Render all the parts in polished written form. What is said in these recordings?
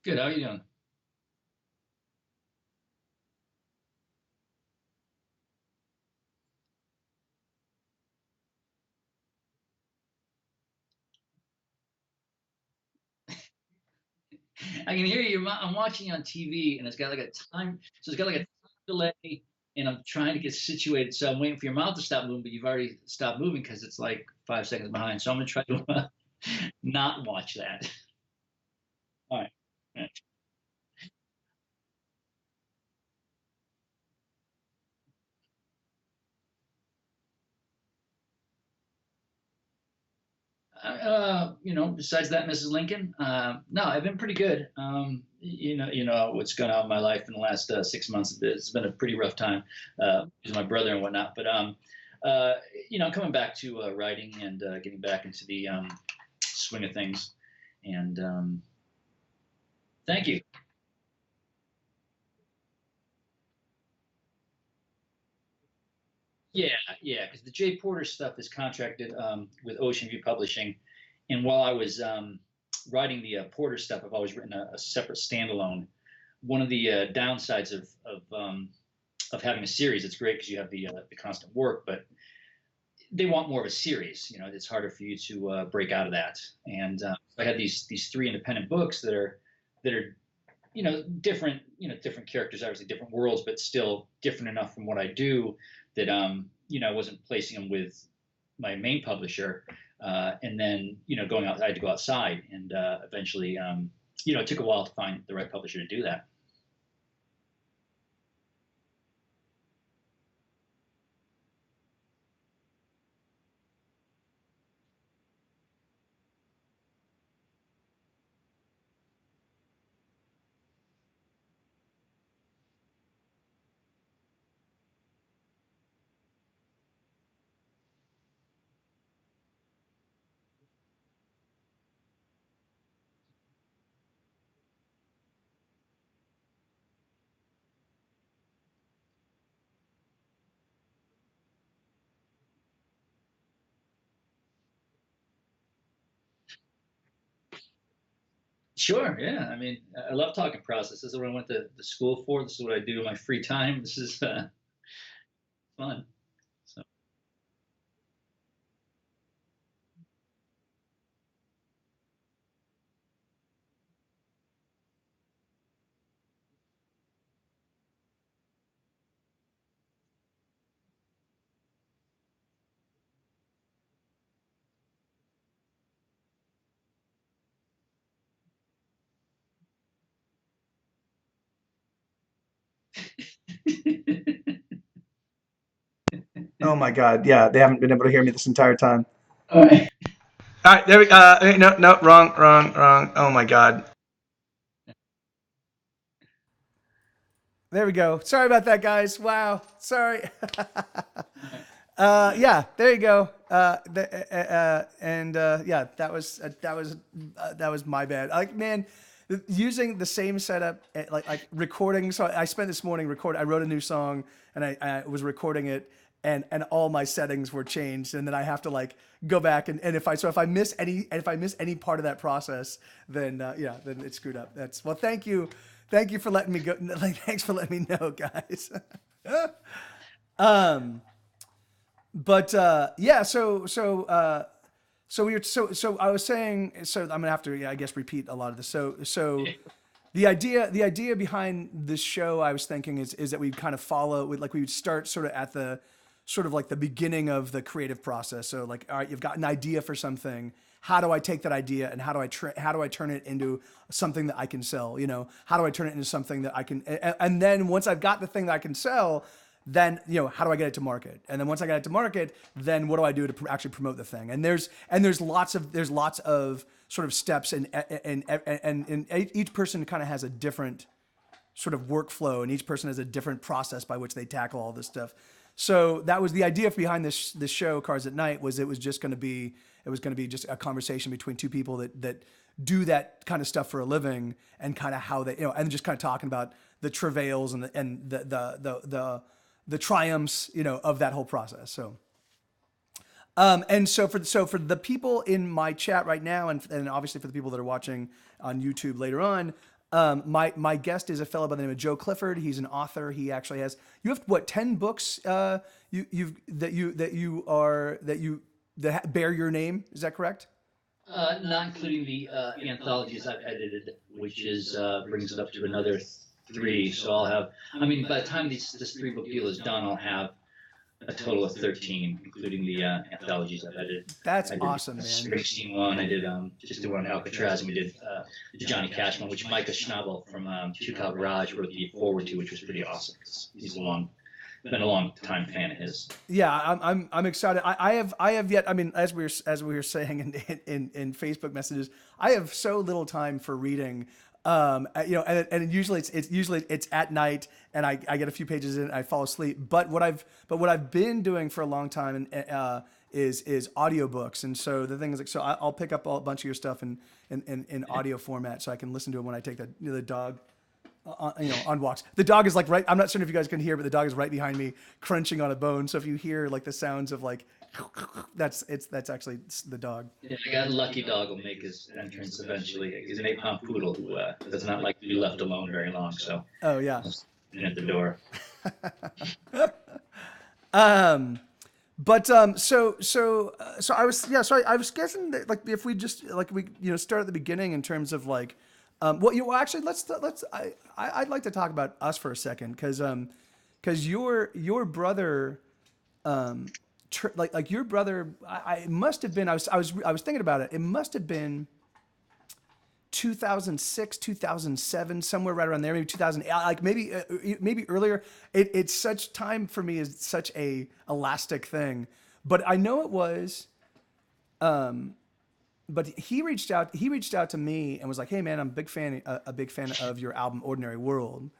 Good. How are you doing? I can hear you. I'm watching on TV, and it's got like a time. So it's got like a time delay, and I'm trying to get situated. So I'm waiting for your mouth to stop moving, but you've already stopped moving because it's like 5 seconds behind. So I'm gonna try to not watch that. All right. Besides that, Mrs. Lincoln, no, I've been pretty good. You know what's going on in my life in the last 6 months. It's been a pretty rough time with my brother and whatnot. But uh, coming back to writing and getting back into the swing of things. And thank you. Yeah, yeah, because the Jay Porter stuff is contracted with Ocean View Publishing, and while I was writing the Porter stuff, I've always written a separate standalone. One of the downsides of having a series, it's great because you have the constant work, but they want more of a series. It's harder for you to break out of that. And I had these three independent books that are different, different characters, obviously different worlds, but still different enough from what I do that I wasn't placing them with my main publisher. And then going out, I had to go outside, and eventually, it took a while to find the right publisher to do that. Sure, yeah. I mean, I love talking process. This is what I went to school for. This is what I do in my free time. This is fun. So. Oh my God. Yeah, they haven't been able to hear me this entire time. All right. All right, there we no, no, wrong, wrong, wrong. Oh my God. There we go. Sorry about that, guys. Wow. Sorry. Yeah, there you go. And yeah, that was my bad. Like, man, using the same setup, like recording. So I spent this morning record. I wrote a new song, and I was recording it, and all my settings were changed, and then I have to like go back and if I miss any part of that process, then yeah, then it's screwed up. That's well. Thank you for letting me go. Like, thanks for letting me know, guys. um, but yeah, so I was saying, so I'm gonna have to, yeah, I guess, repeat a lot of this. So the idea behind this show, I was thinking, is that we kind of follow with, like, we would start sort of at the sort of like the beginning of the creative process. So like, all right, you've got an idea for something. How do I take that idea and how do I turn it into something that I can sell? How do I turn it into something that I can, and then once I've got the thing that I can sell, then how do I get it to market? And then once I get it to market, then what do I do to actually promote the thing? And there's lots of sort of steps, and each person kind of has a different sort of workflow, and each person has a different process by which they tackle all this stuff. So that was the idea behind this show, Cars at Night. Was it was going to be just a conversation between two people that do that kind of stuff for a living, and kind of how they, and just kind of talking about the travails and the triumphs, of that whole process. And so for the people in my chat right now, and obviously for the people that are watching on YouTube later on, My guest is a fellow by the name of Joe Clifford. He's an author. He actually has, you have what, 10 books that bear your name. Is that correct? Not including the anthologies I've edited, which is brings it up to another 3. So I'll have, I mean, by the time this 3-book deal is done, I'll have a total of 13, including the anthologies I've edited. That's I did awesome, man. Springsteen one. I did just the one on Alcatraz, and we did the Johnny Cash one, which Micah Schnabel from Two Cow Garage wrote the forward to, which was pretty awesome. He's been a long time fan of his. Yeah, I'm excited. I have yet. I mean, as we were saying in Facebook messages, I have so little time for reading. And usually it's at night, and I get a few pages in, and I fall asleep. But what I've been doing for a long time is audiobooks. And so the thing is, like, so I'll pick up a bunch of your stuff in audio format, so I can listen to it when I take the dog on walks. The dog is like right. I'm not sure if you guys can hear, but the dog is right behind me, crunching on a bone. So if you hear like the sounds of like, that's actually the dog. Yeah, I got a lucky dog will make his entrance eventually. He's an 8-pound poodle who does not like to be left alone very long. So oh yeah, at the door. So I was guessing that, like, if we just like we start at the beginning in terms of like, actually I'd like to talk about us for a second, because your brother your brother, it must have been, I was thinking about it. It must have been 2006, 2007, somewhere right around there, maybe 2008, like maybe earlier. It's such time for me is such a elastic thing, but I know it was. But he reached out to me and was like, "Hey man, I'm a big fan of your album Ordinary World."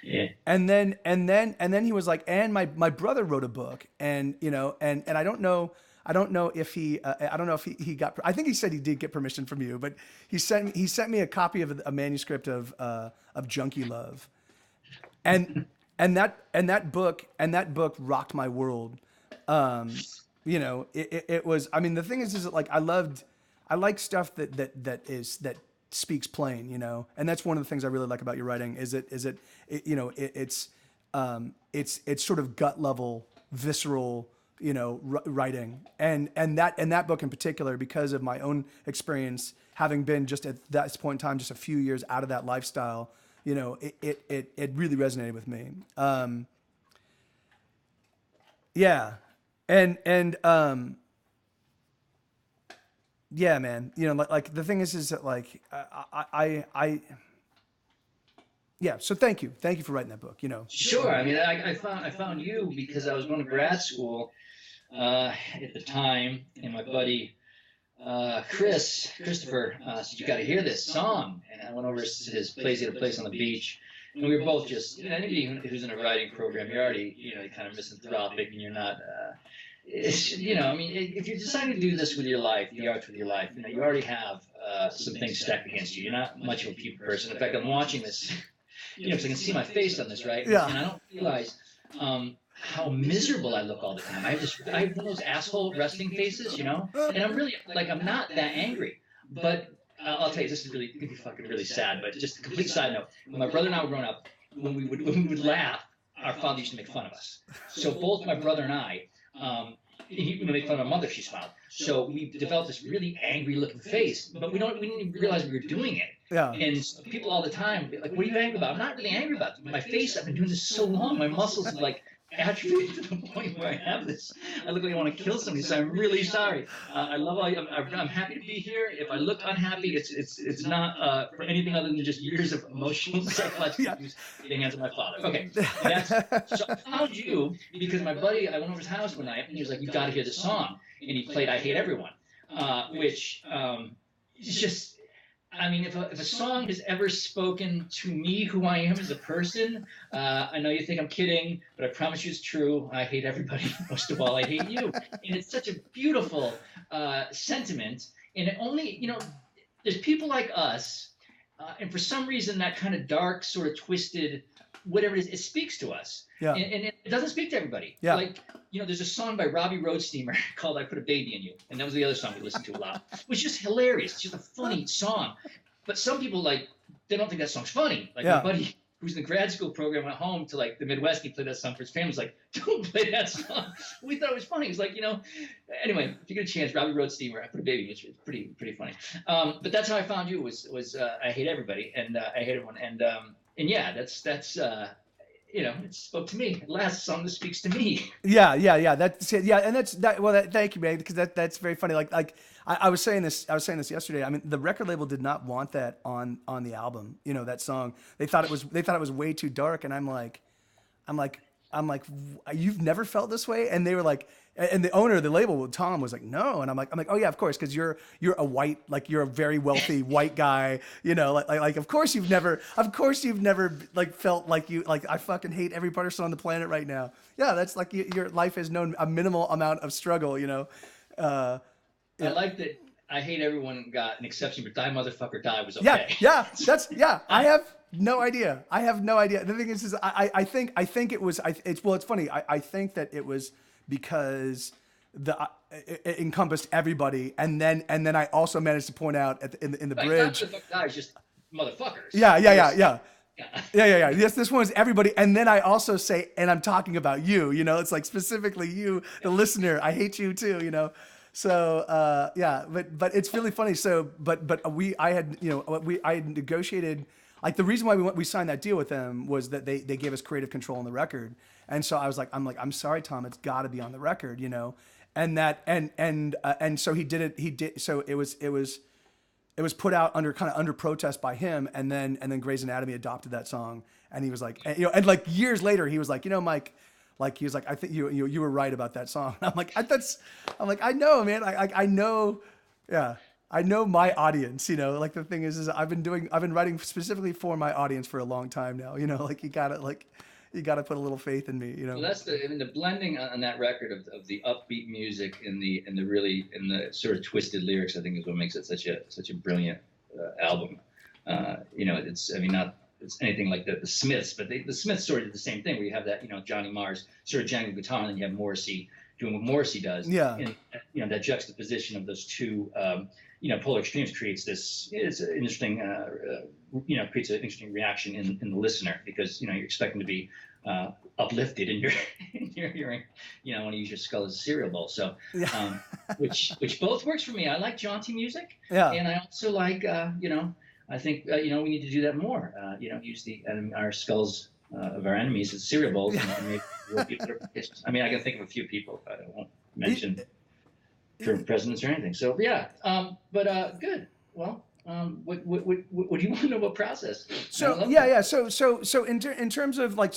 Yeah. And then he was like, and my brother wrote a book, and I don't know if he got, I think he said he did get permission from you, but he sent me a copy of a manuscript of Junkie Love, and that book rocked my world. It was, I mean, the thing is that, like, I like stuff that speaks plain, and that's one of the things I really like about your writing it's sort of gut level, visceral, writing, and that book in particular, because of my own experience, having been just at that point in time, just a few years out of that lifestyle, it really resonated with me. Yeah. Yeah, man. Like the thing is that, like, yeah. So thank you for writing that book. Sure. I mean, I found you because I was going to grad school at the time, and my buddy Christopher said, "You got to hear this song." And I went over to his place. He had a place on the beach, and we were both just, anybody who's in a writing program, you're already, you're kind of misanthropic, and you're not. I mean, if you're deciding to do this with your life, the arts with your life, you already have some things stacked against you. You're not much of a people person. In fact, I'm watching this, because I can see my face on this, right? Yeah. And I don't realize how miserable I look all the time. I have one of those asshole resting faces, and I'm really, like, I'm not that angry. But I'll tell you, this is really gonna be fucking really sad. But just a complete side note: when my brother and I were growing up, when we would laugh, our father used to make fun of us. So both my brother and I. He would make fun of my mother if she smiled. So we developed this really angry-looking face, but we didn't even realize we were doing it. Yeah. And people all the time, like, "What are you angry about?" I'm not really angry about it. My face. I've been doing this so long. My muscles have, like, atrophied to the point where I have this. I look like I want to kill somebody. So I'm really sorry. I love all you. I'm happy to be here. If I look unhappy, it's not for anything other than just years of emotional, psychological abuse at the hands of my father. Okay. So I found you because my buddy, I went over his house one night, and he was like, "You got to hear this song," and he played "I Hate Everyone," which is just. I mean, if a song has ever spoken to me, who I am as a person, I know you think I'm kidding, but I promise you it's true. I hate everybody. Most of all, I hate you. And it's such a beautiful sentiment. And it only, there's people like us, and for some reason that kind of dark, sort of twisted, whatever it is, it speaks to us. Yeah. And it doesn't speak to everybody. Yeah. Like, there's a song by Robbie Roadsteamer called "I Put a Baby in You," and that was the other song we listened to a lot. It was just hilarious. It's just a funny song. But some people, like, they don't think that song's funny. Like my buddy who's in the grad school program went home to like the Midwest. He played that song for his family. He's like, don't play that song. We thought it was funny. He's like, anyway, if you get a chance, Robbie wrote Steamer. I put a baby. It's pretty funny. But that's how I found you was I hate everybody and I hate everyone. And yeah, that's it spoke to me. The last song that speaks to me. Yeah. That's it. Yeah, and that's that. Well, thank you, man, because that's very funny. Like I was saying this yesterday. I mean, the record label did not want that on the album. That song. They thought it was way too dark, and I'm like, you've never felt this way? And they were like, and the owner of the label, Tom, was like, no. And I'm like, oh yeah, of course, because you're a white, like you're a very wealthy white guy, like of course you've never like felt like I fucking hate every person on the planet right now. Yeah, that's like your life has known a minimal amount of struggle, I like that. I hate everyone got an exception, but Die Motherfucker Die was okay. Yeah. I have no idea. The thing is I think it was. It's funny. I think that it was because it encompassed everybody, and then I also managed to point out in the bridge. Die Motherfucker Die is just motherfuckers. Yeah. Yes, this one is everybody, and then I also say, and I'm talking about you. It's like specifically you, the listener. I hate you too. So but it's really funny. So I had negotiated, like the reason why we signed that deal with them was that they gave us creative control on the record, and so I was like, I'm sorry, Tom, it's got to be on the record, and so he did it. So it was put out under protest by him, and then Grey's Anatomy adopted that song, and he was like, and like years later he was like, Mike. Like he was like, I think you were right about that song. I'm like, I know, man. I know, yeah, I know my audience. Like the thing is I've been writing specifically for my audience for a long time now. Like you gotta put a little faith in me. Well, that's the blending on that record of the upbeat music and the sort of twisted lyrics. I think is what makes it such a brilliant album. It's anything like the Smiths, but the Smiths sort of did the same thing where you have that, Johnny Marr's sort of jangle guitar, and then you have Morrissey doing what Morrissey does. Yeah. And, that juxtaposition of those two, polar extremes creates this, it's an interesting, creates an interesting reaction in the listener because, you're expecting to be uplifted and you're hearing, want to use your skull as a cereal bowl. So, which both works for me. I like jaunty music. Yeah. And I also like, I think we need to do that more. Use our skulls of our enemies as cereal bowls. Yeah. And maybe I mean, I can think of a few people, but I won't mention current presidents or anything. So yeah, good. Well, what do you want to know about process? So yeah. So in terms of like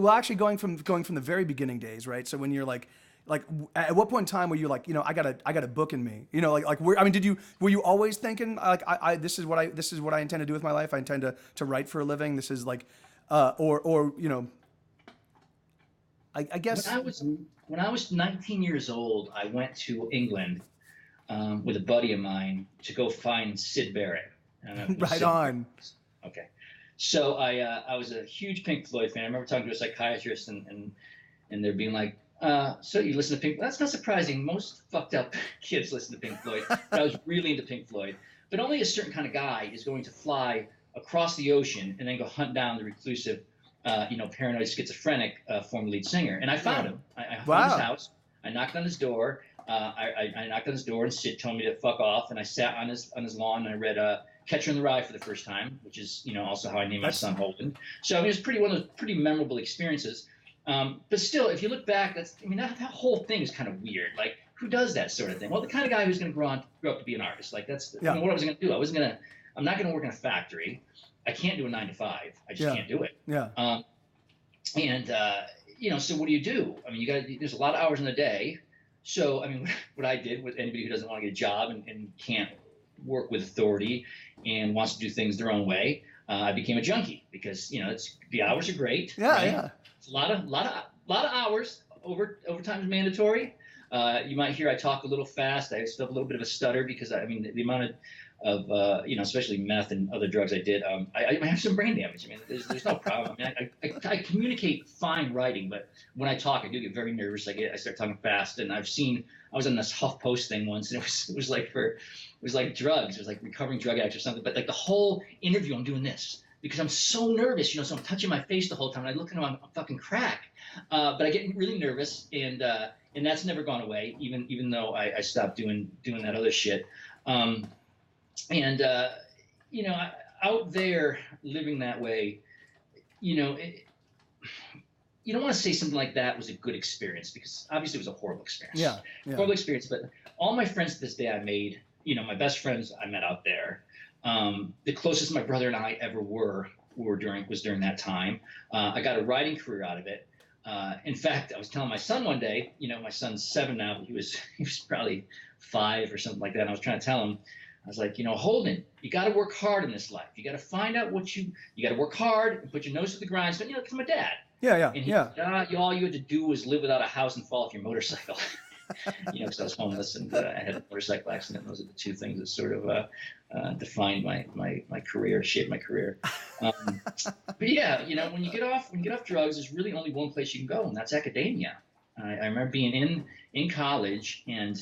actually going from the very beginning days, right? So when you're like at what point in time were you like, I got a book in me, were you always thinking like, this is what I intend to do with my life. I intend to write for a living. This is like, I guess when I was 19 years old, I went to England with a buddy of mine to go find Syd Barrett. Right on. Okay. So I was a huge Pink Floyd fan. I remember talking to a psychiatrist and they're being like, so you listen to Pink? That's not surprising. Most fucked up kids listen to Pink Floyd. But I was really into Pink Floyd. But only a certain kind of guy is going to fly across the ocean and then go hunt down the reclusive, paranoid schizophrenic former lead singer. And I found him. I found his house. I knocked on his door. I knocked on his door and Sid told me to fuck off. And I sat on his lawn and I read Catcher in the Rye for the first time, which is also how I named my son Holden. So it was one of those pretty memorable experiences. But still, if you look back, that whole thing is kind of weird. Like, who does that sort of thing? Well, the kind of guy who's going to grow up to be an artist. Like, that's what I was going to do. I'm not going to work in a factory. I can't do a 9 to 5. I just can't do it. Yeah. So what do you do? I mean, there's a lot of hours in the day. So, I mean, what I did with anybody who doesn't want to get a job and can't work with authority and wants to do things their own way, I became a junkie because, the hours are great. Yeah, right? yeah. It's a lot of hours. Overtime is mandatory. You might hear I talk a little fast. I still have a little bit of a stutter because the amount of especially meth and other drugs I did. I have some brain damage. I mean, there's no problem. I mean, I communicate fine writing, but when I talk, I do get very nervous. I start talking fast, and I was on this HuffPost thing once, and it was like for was like drugs. It was like recovering drug addict or something. But like the whole interview, I'm doing this because I'm so nervous, so I'm touching my face the whole time. And I look at him, I'm fucking crack. But I get really nervous, and that's never gone away, even though I stopped doing that other shit. And out there living that way, you don't want to say something like that was a good experience, because obviously it was a horrible experience. Yeah. Horrible experience. But all my friends to this day I made, my best friends I met out there. The closest my brother and I ever was during that time. I got a writing career out of it. In fact, I was telling my son one day, my son's 7 now, but he was probably 5 or something like that. And I was trying to tell him, I was like, Holden, you got to work hard in this life. You got to find out you got to work hard and put your nose to the grindstone, because I'm a dad. Yeah. And he said, all you had to do was live without a house and fall off your motorcycle. Because I was homeless and I had a motorcycle accident. Those are the 2 things that sort of defined my career, shaped my career. But yeah, when you get off drugs, there's really only one place you can go, and that's academia. I remember being in college, and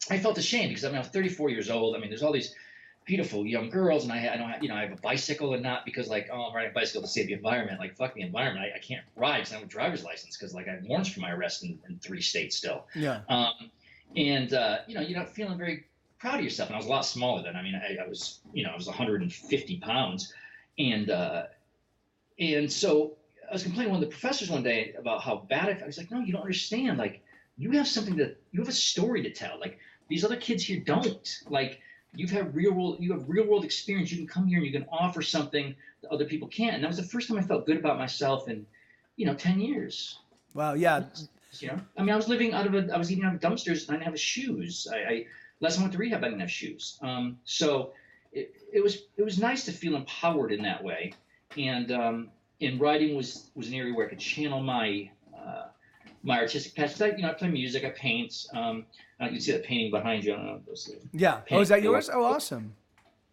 I felt ashamed because I was 34 years old. There's all these beautiful young girls, and I have a bicycle, and not because I'm riding a bicycle to save the environment. Like, fuck the environment. I can't ride because I have a driver's license, because I have warrants for my arrest in 3 states still. Yeah. You're not feeling very proud of yourself. And I was a lot smaller then. I was 150 pounds, and so I was complaining to one of the professors one day about how bad I was like, no, you don't understand. Like, you have a story to tell. Like, these other kids here don't. Like, you have real world experience. You can come here and you can offer something that other people can't. And that was the first time I felt good about myself in, 10 years. Wow. Yeah. I was eating out of dumpsters, and I didn't have shoes. Last time I went to rehab, I didn't have shoes. So it was nice to feel empowered in that way. And writing was an area where I could channel my artistic passions. I play music, I paint. You can see that painting behind you. I don't know. Yeah. Oh, is that yours? Oh, awesome.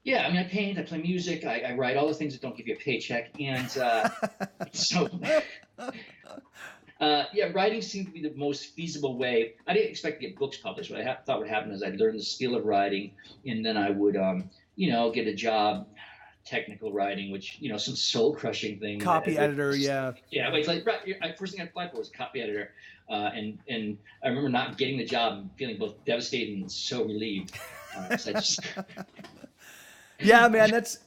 Yeah, I paint, I play music, I write, all the things that don't give you a paycheck. And so, writing seemed to be the most feasible way. I didn't expect to get books published. What I thought would happen is I'd learn the skill of writing, and then I would, get a job, technical writing, which, some soul-crushing thing. Copy editor, yeah. Yeah, but it's like, first thing I applied for was copy editor. And I remember not getting the job and feeling both devastated and so relieved. Yeah, man, that's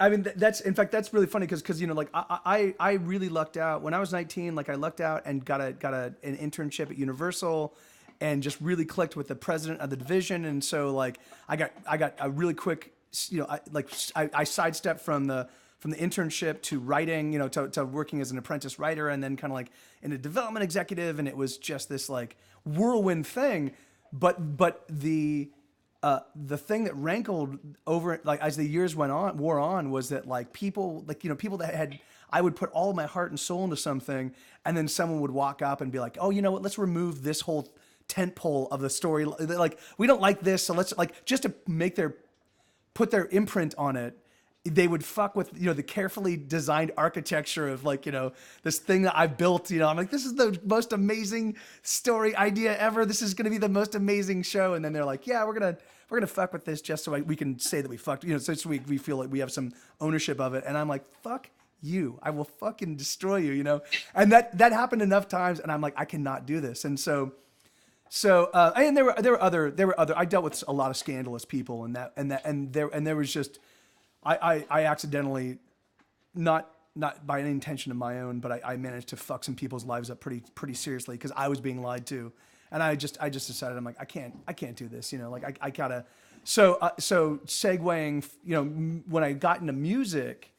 in fact, that's really funny because I really lucked out when I was 19. Like, I lucked out and got an internship at Universal, and just really clicked with the president of the division. And so like I got a really quick, I sidestepped from the internship to writing, to working as an apprentice writer, and then kind of like in a development executive. And it was just this like whirlwind thing. But the thing that rankled over, like, as the years wore on, was that like people that had, I would put all of my heart and soul into something, and then someone would walk up and be like, oh, you know what, let's remove this whole tent pole of the story. Like, we don't like this. So let's, like, just to put their imprint on it, they would fuck with, the carefully designed architecture of, like, this thing that I've built. I'm like, this is the most amazing story idea ever. This is going to be the most amazing show. And then they're like, yeah, we're going to fuck with this just so we can say that we fucked, so we feel like we have some ownership of it. And I'm like, fuck you. I will fucking destroy you, And that happened enough times, and I'm like, I cannot do this. And so and there were other, I dealt with a lot of scandalous people, and there was just, I accidentally, not by any intention of my own, but I managed to fuck some people's lives up pretty seriously, because I was being lied to, and I just decided, I'm like, I can't do this, like I gotta. So segueing, when I got into music,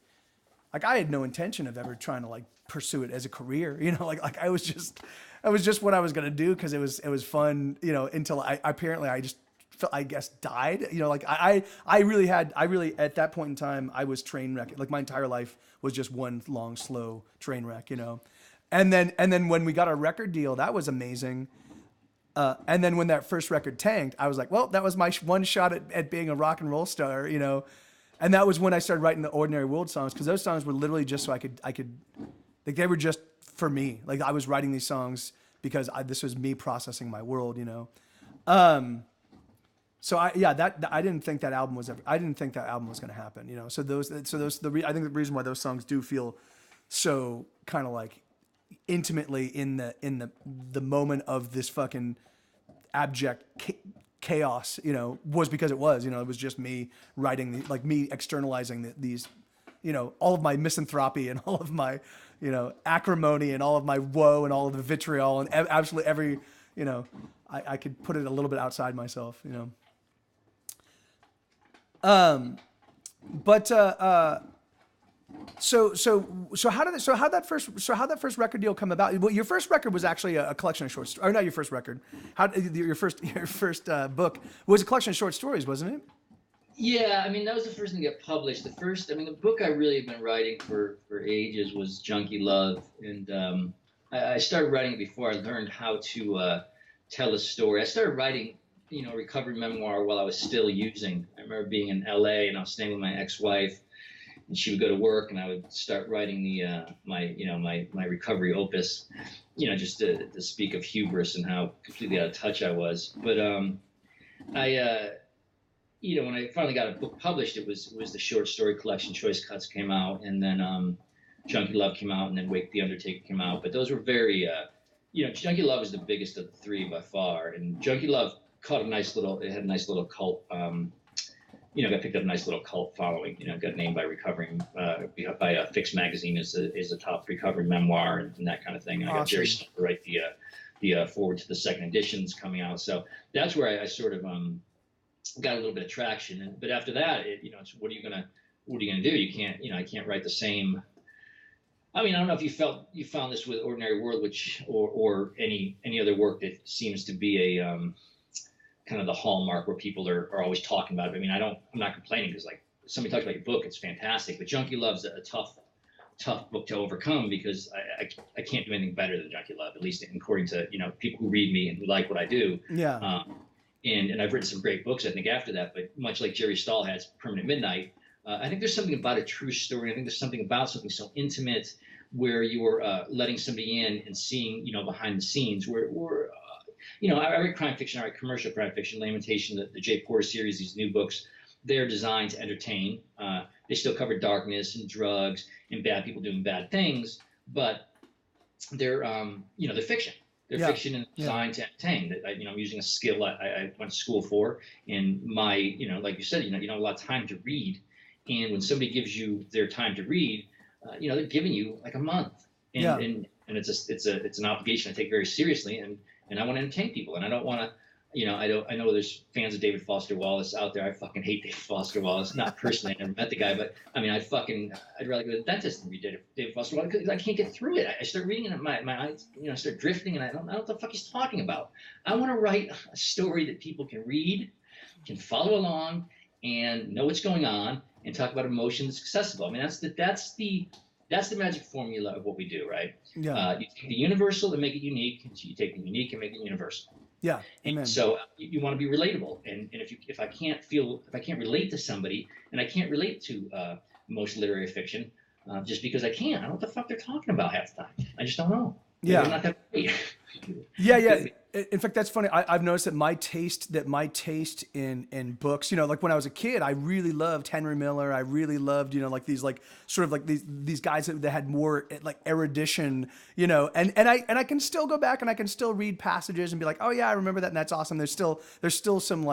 like, I had no intention of ever trying to like pursue it as a career, like I was just what I was gonna do because it was fun, until I just felt, I guess, died. Like I really at that point in time, I was train wreck. Like, my entire life was just one long, slow train wreck, And then when we got our record deal, that was amazing. And then when that first record tanked, I was like, well, that was my one shot at being a rock and roll star, And that was when I started writing the Ordinary World songs, because those songs were literally just so I could, like, they were just for me. Like, I was writing these songs because this was me processing my world, So I didn't think that album was going to happen, you know. I think the reason why those songs do feel so kind of like intimately in the moment of this fucking abject chaos, you know, was because it was just me writing me externalizing these, you know, all of my misanthropy and all of my, you know, acrimony and all of my woe and all of the vitriol and absolutely every, you know, I could put it a little bit outside myself, you know. But so how'd that first record deal come about? Well, your first record was actually a collection of short stories. Or not your first record. Your first book was a collection of short stories, wasn't it? Yeah, I mean, that was the first thing to get published. The book I really have been writing for ages was Junkie Love, and I started writing it before I learned how to tell a story. I started writing, you know, recovery memoir while I was still using. I remember being in LA and I was staying with my ex-wife, and she would go to work and I would start writing my recovery opus, you know, just to speak of hubris and how completely out of touch I was. But you know, when I finally got a book published, it was the short story collection Choice Cuts came out, and then Junkie Love came out, and then Wake the Undertaker came out. But those were very, you know, Junkie Love was the biggest of the three by far, and Junkie Love caught it had a nice little cult, you know, got picked up a nice little cult following, you know, got named by Recovering, by Fix Magazine as a top recovery memoir and that kind of thing. And awesome. I got Jerry Stoll to write the forward to the second editions coming out. So that's where I sort of got a little bit of traction. But after that, you know, it's what are you gonna do? You can't, you know, I can't write the same. I mean, I don't know if you found this with Ordinary World, or any other work that seems to be a kind of the hallmark where people are always talking about it. I mean, I'm not complaining, because like somebody talks about your book, it's fantastic. But Junkie Love's a tough book to overcome, because I can't do anything better than Junkie Love, at least according to, you know, people who read me and who like what I do. Yeah. And I've written some great books, I think, after that. But much like Jerry Stahl has Permanent Midnight, I think there's something about a true story. I think there's something about something so intimate where you're letting somebody in and seeing, you know, behind the scenes. Where you know, I write crime fiction, I write commercial crime fiction, Lamentation, the Jay Porter series, these new books. They're designed to entertain. They still cover darkness and drugs and bad people doing bad things, but they're you know, they're fiction. They're fiction and designed to entertain. That, you know, I'm using a skill I went to school for, and my, you know, like you said, you don't have a lot of time to read, and when somebody gives you their time to read, you know, they're giving you like a month, and it's an obligation I take very seriously, and I want to entertain people, and I don't want to, you know, I know there's fans of David Foster Wallace out there. I fucking hate David Foster Wallace. Not personally, I never met the guy, but I mean, I'd rather go to the dentist than read David Foster Wallace, because I can't get through it. I start reading it, and my eyes, you know, start drifting, and I don't know what the fuck he's talking about. I want to write a story that people can read, can follow along, and know what's going on, and talk about emotions accessible. I mean, that's the magic formula of what we do, right? Yeah. You take the universal and make it unique. You take the unique and make it universal. Yeah. Amen. And so you want to be relatable, and if I can't relate to somebody, and I can't relate to most literary fiction, just because I can't. I don't know what the fuck they're talking about half the time. I just don't know. Yeah. They're not that great. Yeah. In fact, that's funny. I've noticed that my taste in books, you know, like when I was a kid, I really loved Henry Miller. I really loved, you know, like these, like sort of like these guys that had more like erudition, you know, and I can still go back and I can still read passages and be like, oh yeah, I remember that, and that's awesome. There's still some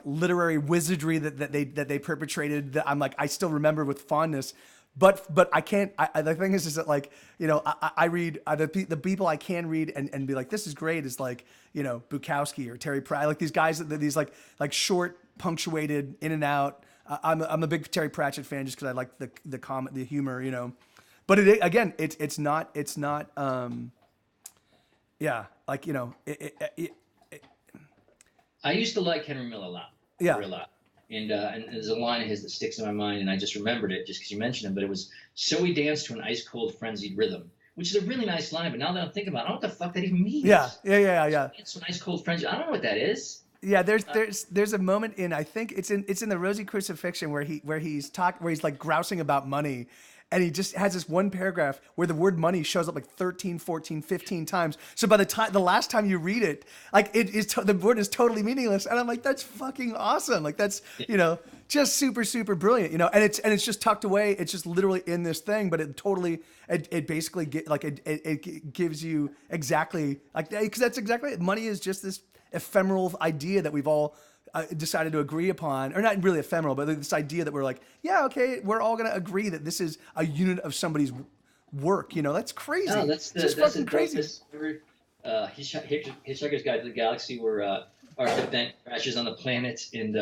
literary wizardry that they perpetrated that I'm like, I still remember with fondness. But I can't. The thing is that, like, you know, I read the people I can read and be like, this is great, is like, you know, Bukowski or Terry Pratchett, like these guys that these like short, punctuated, in and out. I'm a big Terry Pratchett fan just because I like the humor, you know. But it's not yeah, like, you know, I used to like Henry Miller a lot. Yeah. A lot. And there's a line of his that sticks in my mind, and I just remembered it just because you mentioned him. But it was, so we danced to an ice-cold frenzied rhythm, which is a really nice line. But now that I'm thinking about it, I don't know what the fuck that even means. Yeah. It's an ice-cold frenzy. I don't know what that is. Yeah, there's a moment in, I think it's in the Rosy Crucifixion where he's like grousing about money, and he just has this one paragraph where the word money shows up like 13, 14, 15 times. So by the last time you read it, like the word is totally meaningless. And I'm like, that's fucking awesome. Like that's, just super, super brilliant, and it's just tucked away. It's just literally in this thing, but it basically it gives you exactly like, because that's exactly it. Money is just this ephemeral idea that we've all decided to agree upon, or not really ephemeral, but this idea that we're like, yeah, okay, we're all going to agree that this is a unit of somebody's work. That's crazy. No, it's just fucking crazy. Hitchhiker's Guide to the Galaxy, where Arthur Dent crashes on the planet, and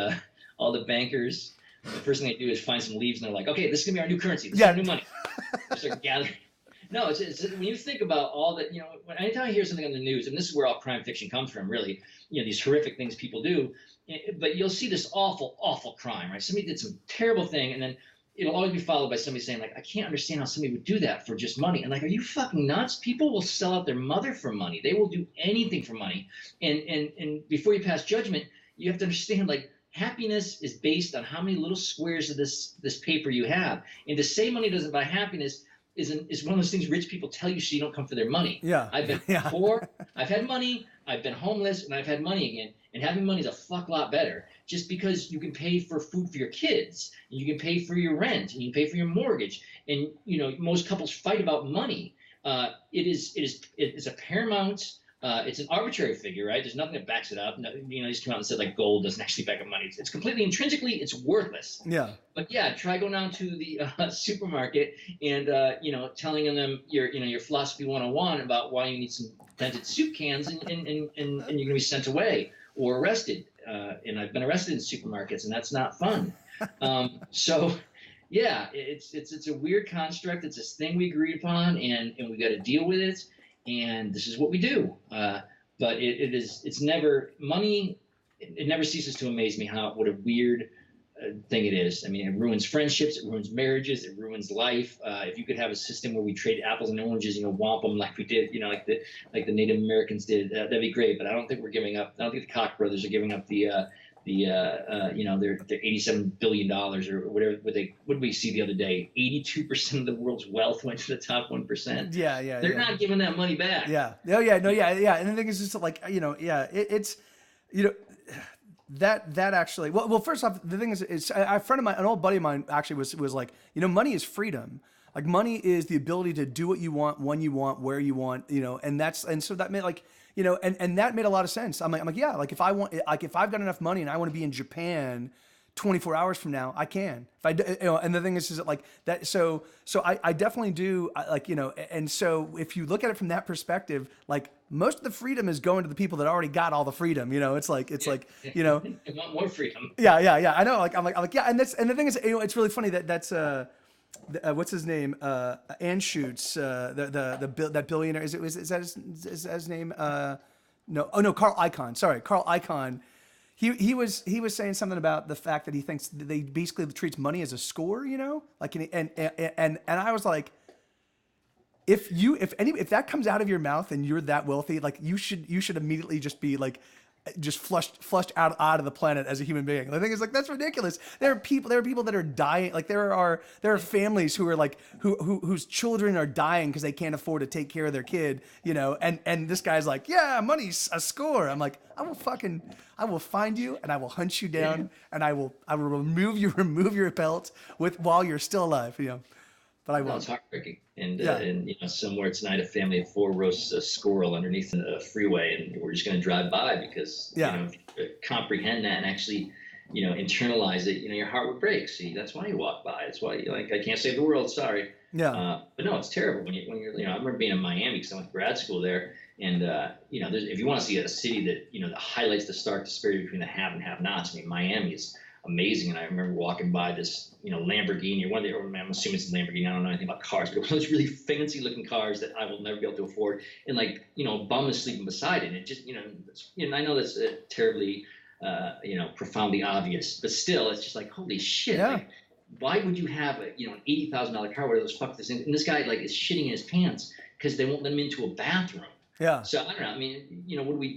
all the bankers, the first thing they do is find some leaves, and they're like, okay, this is gonna be our new currency. This is our new money. They start gathering. No, it's when you think about all that, anytime I hear something on the news, and this is where all crime fiction comes from, really, these horrific things people do, but you'll see this awful, awful crime, right? Somebody did some terrible thing, and then it'll always be followed by somebody saying, like, I can't understand how somebody would do that for just money. And like, are you fucking nuts? People will sell out their mother for money. They will do anything for money. And before you pass judgment, you have to understand, like, happiness is based on how many little squares of this paper you have. And to say money doesn't buy happiness is one of those things rich people tell you so you don't come for their money. Yeah. I've been poor, I've had money, I've been homeless, and I've had money again. And having money is a fuck lot better, just because you can pay for food for your kids, and you can pay for your rent, and you can pay for your mortgage. And most couples fight about money. It is a paramount. It's an arbitrary figure, right? There's nothing that backs it up. No, they just come out and said, like, gold doesn't actually back up money. It's completely intrinsically, it's worthless. Yeah. But yeah, try going down to the supermarket and telling them your philosophy 101 about why you need some dented soup cans, and you're gonna be sent away or arrested. And I've been arrested in supermarkets, and that's not fun. So yeah, it's a weird construct. It's this thing we agreed upon, and we got to deal with it. And this is what we do. But it's never money. It never ceases to amaze me what a weird thing it is. I mean, it ruins friendships, it ruins marriages, it ruins life. If you could have a system where we trade apples and oranges, womp them like we did, like the Native Americans did, that'd be great. But I don't think we're giving up. I don't think the Koch brothers are giving up their $87 billion or whatever. What did we see the other day? 82% of the world's wealth went to the top 1%. Yeah. They're not giving that money back. Yeah. Oh yeah. No. Yeah. And the thing is just like, it's that actually, well, first off, the thing is a friend of mine, an old buddy of mine actually was like, money is freedom. Like, money is the ability to do what you want, when you want, where you want, and so that meant, like, and that made a lot of sense. I'm like, yeah, like, if I've got enough money and I want to be in Japan 24 hours from now, I can. If I, and the thing is that, like, that, so I definitely do, like, and so if you look at it from that perspective, like, most of the freedom is going to the people that already got all the freedom. It's like, They want more freedom. Yeah. I know. Like, I'm like, yeah. And the thing is, it's really funny that's, what's his name? Anschutz, that billionaire. Is that his name? No. Oh no, Carl Icahn. Sorry, Carl Icahn. He was saying something about the fact that he thinks that they basically treats money as a score. Like, and I was like, if that comes out of your mouth and you're that wealthy, like, you should immediately just be like, just flushed out of the planet as a human being. The thing is, like, that's ridiculous. There are people that are dying. Like, there are families who are like, whose children are dying because they can't afford to take care of their kid, and this guy's like, yeah, money's a score. I'm like, I will find you and I will hunt you down, and I will remove your belt while you're still alive, But I won't. No, it's heartbreaking. And somewhere tonight, a family of 4 roasts a squirrel underneath a freeway, and we're just going to drive by because if you comprehend that and actually internalize it, your heart would break. See, that's why you walk by. That's why you're like, I can't save the world. Sorry. Yeah. But no, it's terrible when you're. I remember being in Miami because I went to grad school there, and if you want to see a city that that highlights the stark disparity between the have and have-nots, I mean, Miami is amazing. And I remember walking by this, Lamborghini, I'm assuming it's a Lamborghini. I don't know anything about cars, but one of those really fancy looking cars that I will never be able to afford. And a bum is sleeping beside it. And it just, I know that's terribly, profoundly obvious, but still, it's just like, holy shit. Yeah. Like, why would you have an $80,000 car where those fuck this in? And this guy is shitting in his pants because they won't let him into a bathroom. Yeah. So I don't know. I mean,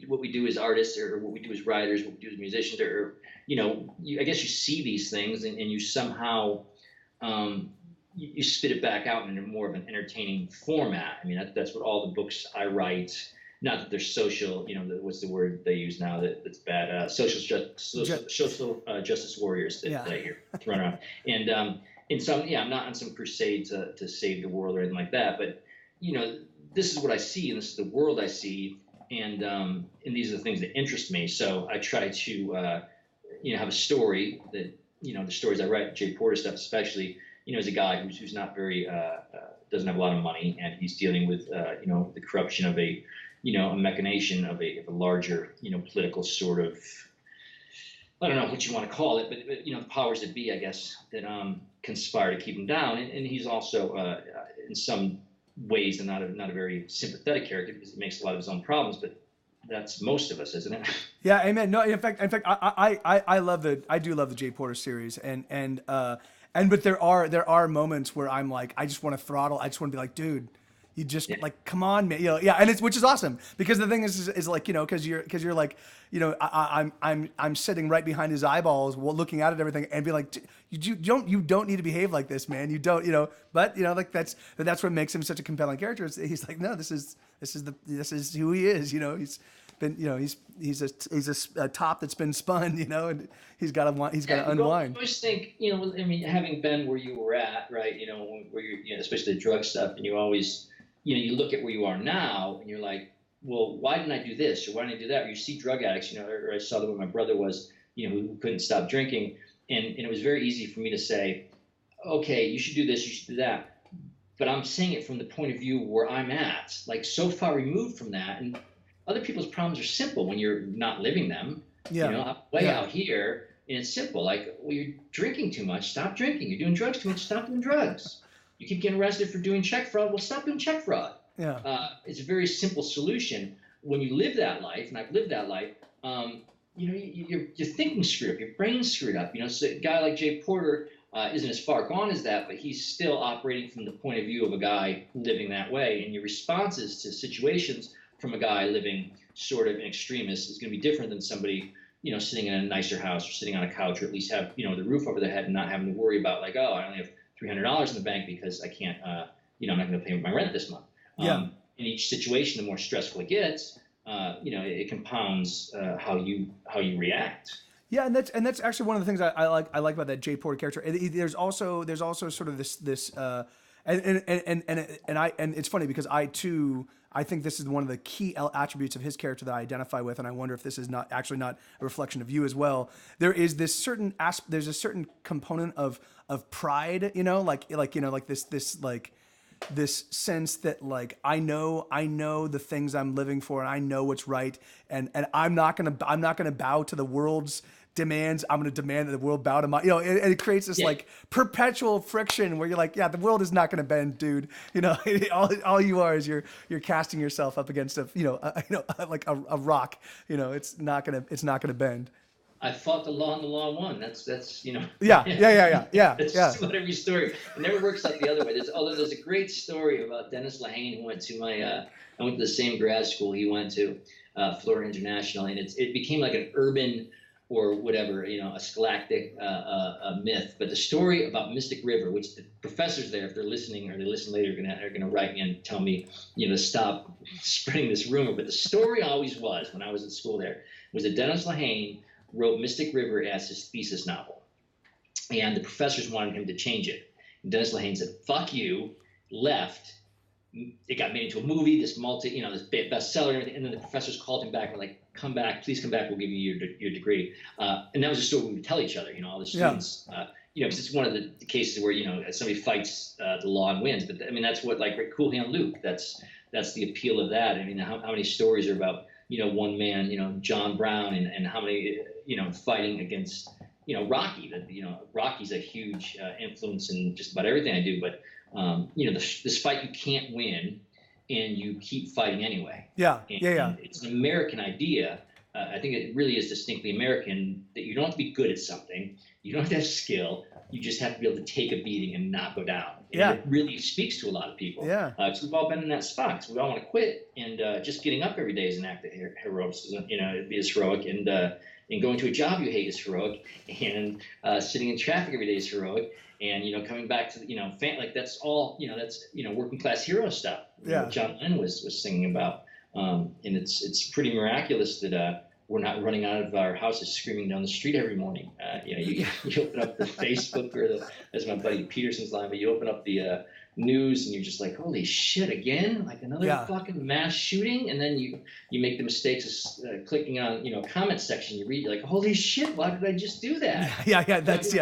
what we do as artists, or what we do as writers, what we do as musicians, or I guess you see these things and you somehow you spit it back out in more of an entertaining format. I mean, that's what all the books I write. Not that they're social, what's the word they use now that's bad? Social justice warriors that I hear thrown around. And some, I'm not on some crusade to save the world or anything like that. But this is what I see, and this is the world I see, and these are the things that interest me. So I try to have a story that the stories I write, Jay Porter stuff especially. Is a guy who's not very doesn't have a lot of money, and he's dealing with the corruption of a machination of a larger political sort of, I don't know what you want to call it, but the powers that be, I guess, that conspire to keep him down. And he's also in some ways not a very sympathetic character, because he makes a lot of his own problems, but that's most of us, isn't it? Yeah, amen. No, in fact, I do love the Jay Porter series, but there are moments where I'm like, I just want to throttle. I just want to be like, dude, you just like, come on, man. And which is awesome, because the thing is like, because you're like, I'm sitting right behind his eyeballs, looking at it, everything, and be like, you don't need to behave like this, man. You don't, but like that's what makes him such a compelling character. He's like, no, this is who he is. He's been, he's a top that's been spun, and he's got to unwind. I always think, I mean, having been where you were at, right, where you're, especially the drug stuff, and you always, you look at where you are now, and you're like, well, why didn't I do this, or why didn't I do that? Or you see drug addicts, or I saw that when my brother was, who couldn't stop drinking, and it was very easy for me to say, okay, you should do this, you should do that, but I'm saying it from the point of view where I'm at, like so far removed from that, and other people's problems are simple when you're not living them. Out here, and it's simple. Like, well, you're drinking too much, stop drinking. You're doing drugs too much, stop doing drugs. You keep getting arrested for doing check fraud, well, stop doing check fraud. It's a very simple solution. When you live that life, and I've lived that life, you're thinking screwed up, your brain's screwed up. So a guy like Jay Porter isn't as far gone as that, but he's still operating from the point of view of a guy living that way, and your responses to situations from a guy living sort of an extremist is going to be different than somebody, sitting in a nicer house, or sitting on a couch, or at least have, the roof over their head and not having to worry about, like, oh, I only have $300 in the bank because I can't, I'm not going to pay my rent this month. In each situation, the more stressful it gets, it compounds how you react. Yeah, and that's actually one of the things I like about that Jay Porter character. There's also sort of this and it's funny because I think this is one of the key attributes of his character that I identify with, and I wonder if this is not a reflection of you as well. There is this certain there's a certain component of pride, this sense that, like, I know the things I'm living for, and I know what's right, and I'm not gonna bow to the world's demands. I'm going to demand that the world bow to my, and it creates this like perpetual friction where you're like, the world is not going to bend, dude. All you are is you're casting yourself up against like a rock. It's not gonna bend. I fought the law and the law won. That's Yeah. That's just about every story. It never works out the other way. There's a great story about Dennis Lehane, who went to I went to the same grad school he went to, Florida International, and it became like an urban or whatever, a scholastic myth. But the story about Mystic River, which the professors there, if they're listening or they listen later, are gonna write me and tell me, to stop spreading this rumor. But the story always was, when I was at school there, was that Dennis Lehane wrote Mystic River as his thesis novel, and the professors wanted him to change it. And Dennis Lehane said, "Fuck you," left. It got made into a movie, this this bestseller, and everything. And then the professors called him back and were like, "Come back, please come back. We'll give you your degree." And that was a story we would tell each other, all the students. Because it's one of the cases where somebody fights the law and wins. But I mean, that's what, like, Cool Hand Luke. That's the appeal of that. I mean, how many stories are about one man, John Brown, and how many fighting against Rocky. That Rocky's a huge influence in just about everything I do. But this fight you can't win, and you keep fighting anyway. And it's an American idea. I think it really is distinctly American, that you don't have to be good at something. You don't have to have skill. You just have to be able to take a beating and not go down. And it really speaks to a lot of people. Because we've all been in that spot. So we all want to quit. And just getting up every day is an act of heroism. It is heroic. And going to a job you hate is heroic. And sitting in traffic every day is heroic. And coming back to like that's all that's working class hero stuff. Yeah. John Lennon was singing about, and it's pretty miraculous that we're not running out of our houses screaming down the street every morning. You open up the Facebook or as my buddy Peterson's line, but you open up the news and you're just like, holy shit, again, like another fucking mass shooting. And then you make the mistakes of clicking on comment section. You read, you're like, holy shit, why did I just do that? That's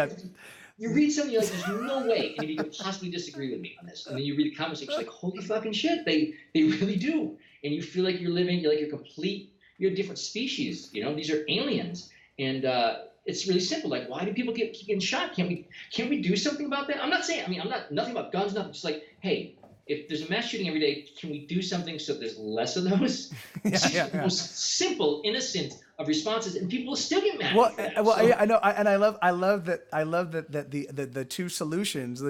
You read something, you're like, there's no way any of you could possibly disagree with me on this. And then you read the comments, you're like, holy fucking shit, they really do. And you feel like you're a different species. These are aliens. And it's really simple. Like, why do people keep getting shot? Can't we do something about that? I'm not saying, I'm not, nothing about guns, nothing. Just like, hey, if there's a mass shooting every day, can we do something so there's less of those? The most simple, innocent of responses, and people will still get mad. I know, and I love that the two solutions